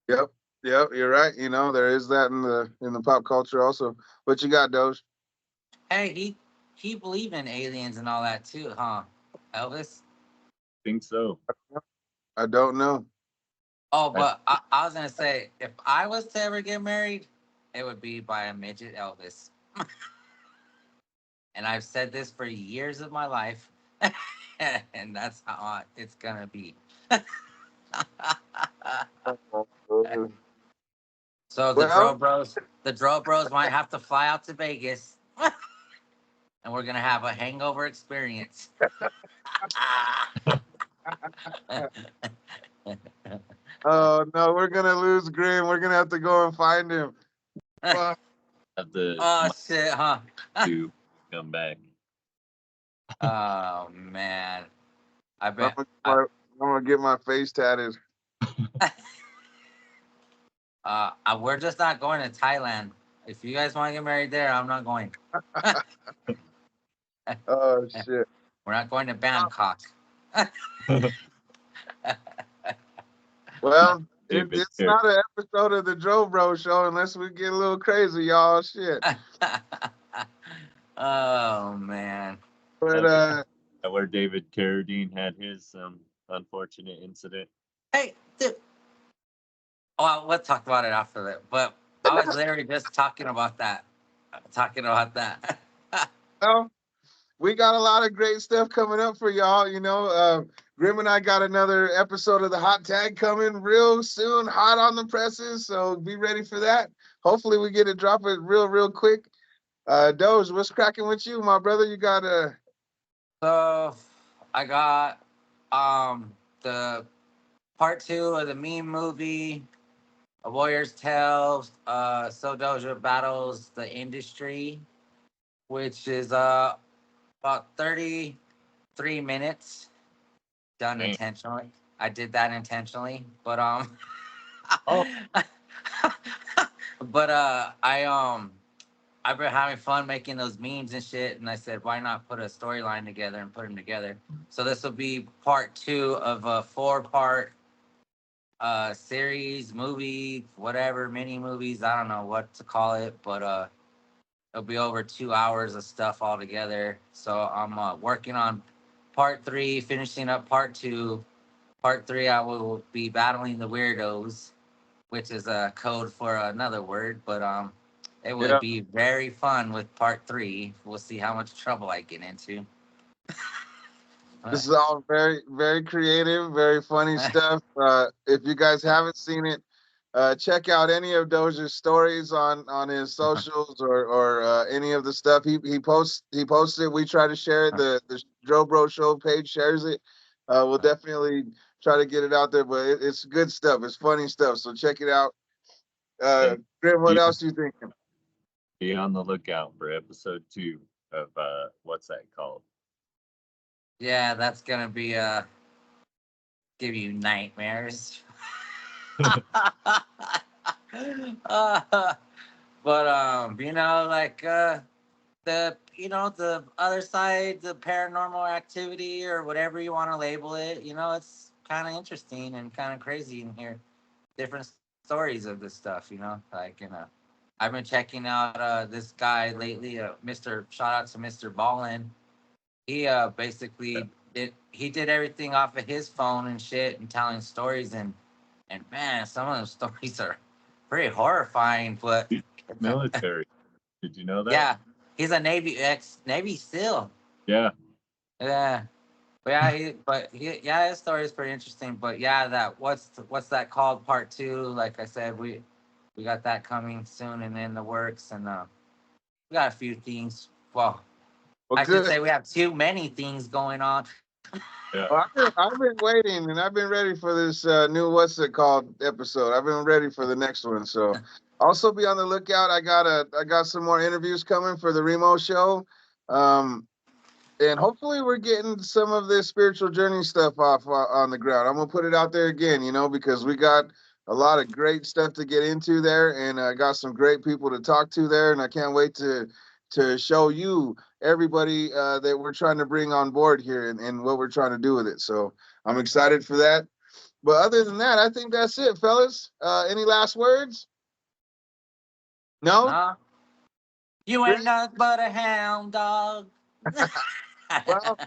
Yep. Yep. You're right. You know, there is that in the pop culture also. What you got, Doge? Hey, he believed in aliens and all that too, huh? Elvis? Think so. I don't know. Oh, I, but I was gonna say if I was to ever get married, it would be by a midget Elvis. And I've said this for years of my life, and that's how it's gonna be. So Well, the Dro Bros might have to fly out to Vegas. and we're gonna have a hangover experience. Oh no, we're gonna lose Grim. We're gonna have to go and find him. Fuck. Have to Oh shit, huh? to come back. Oh man, I I'm bet. gonna, I'm gonna get my face tatted. We're just not going to Thailand. If you guys want to get married there, I'm not going. Oh shit. We're not going to Bangkok. Well, David it's Carey. not an episode of the Joe Bro Show unless we get a little crazy, y'all. Shit. Oh man. But Where David Carradine had his unfortunate incident. Hey, dude. Oh, we'll talk about it after that. But I was literally just talking about that. Talking about that. well, we got a lot of great stuff coming up for y'all. You know, Grim and I got another episode of the Hot Tag coming real soon, hot on the presses. So be ready for that. Hopefully, we get to drop it real quick. Doge, what's cracking with you, my brother? You got So I got the part 2 of the meme movie, A Warrior's Tale, So Doja Battles the Industry, which is about 33 minutes done Damn. intentionally. I did that intentionally, but Oh. but I've been having fun making those memes and shit, and I said, why not put a storyline together and put them together? So this will be part 2 of a 4-part series, movie, whatever, mini movies. I don't know what to call it, but it'll be over 2 hours of stuff altogether. So I'm working on part 3, finishing up part 2. Part 3, I will be battling the weirdos, which is a code for another word, but it would yeah. be very fun with part 3. We'll see how much trouble I get into. This is all very creative, very funny stuff. If you guys haven't seen it, check out any of Doja's stories on his socials or any of the stuff he posts. He posts it. We try to share it. The Joe Bro Show page shares it. We'll definitely try to get it out there, but it's good stuff. It's funny stuff. So check it out. And Grim, what be, else you thinking? be on the lookout for episode 2 of what's that called? Yeah, that's gonna be give you nightmares. But like the other side, the paranormal activity or whatever you want to label it, it's kind of interesting and kind of crazy in here. Different stories of this stuff, like I've been checking out this guy lately, Mr. Shout out to Mr. Ballin. He basically did everything off of his phone and shit and telling stories, and man, some of those stories are pretty horrifying, but Military. Did you know that? yeah, he's a Navy SEAL. Yeah. Yeah. His story is pretty interesting. But yeah, that what's that called? Part 2. Like I said, we got that coming soon and in the works, and we got a few things. Well, Well, I should good. say we have too many things going on. Yeah. Well, I've been waiting and I've been ready for this new what's it called episode. I've been ready for the next one. So also be on the lookout. I got some more interviews coming for the Remo show. And hopefully we're getting some of this spiritual journey stuff off on the ground. I'm gonna put it out there again, because we got a lot of great stuff to get into there, and I got some great people to talk to there, and I can't wait to show you everybody that we're trying to bring on board here and what we're trying to do with it. So I'm excited for that. But other than that, I think that's it, fellas. Any last words? No? Huh? You Great. ain't nothing but a hound dog. Well,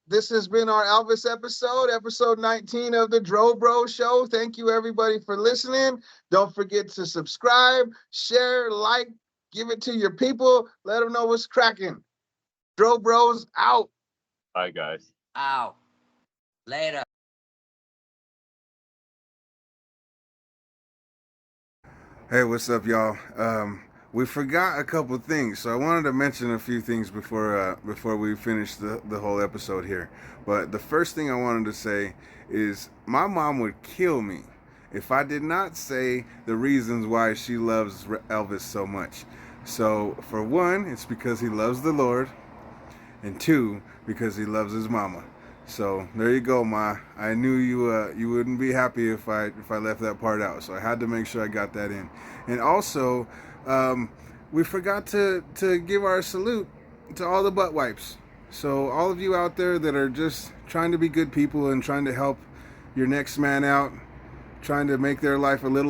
this has been our Elvis episode 19 of the Dro Bro Show. Thank you, everybody, for listening. Don't forget to subscribe, share, like, give it to your people. Let them know what's cracking. Dro Bros out. Bye, guys. Ow. Later. Hey, what's up, y'all? we forgot a couple things, so I wanted to mention a few things before we finish the whole episode here. But the first thing I wanted to say is my mom would kill me if I did not say the reasons why she loves Elvis so much. So for one, it's because he loves the Lord, and two, because he loves his mama. So there you go, Ma. I knew you wouldn't be happy if I left that part out, so I had to make sure I got that in. And also, we forgot to give our salute to all the butt wipes. So all of you out there that are just trying to be good people and trying to help your next man out, trying to make their life a little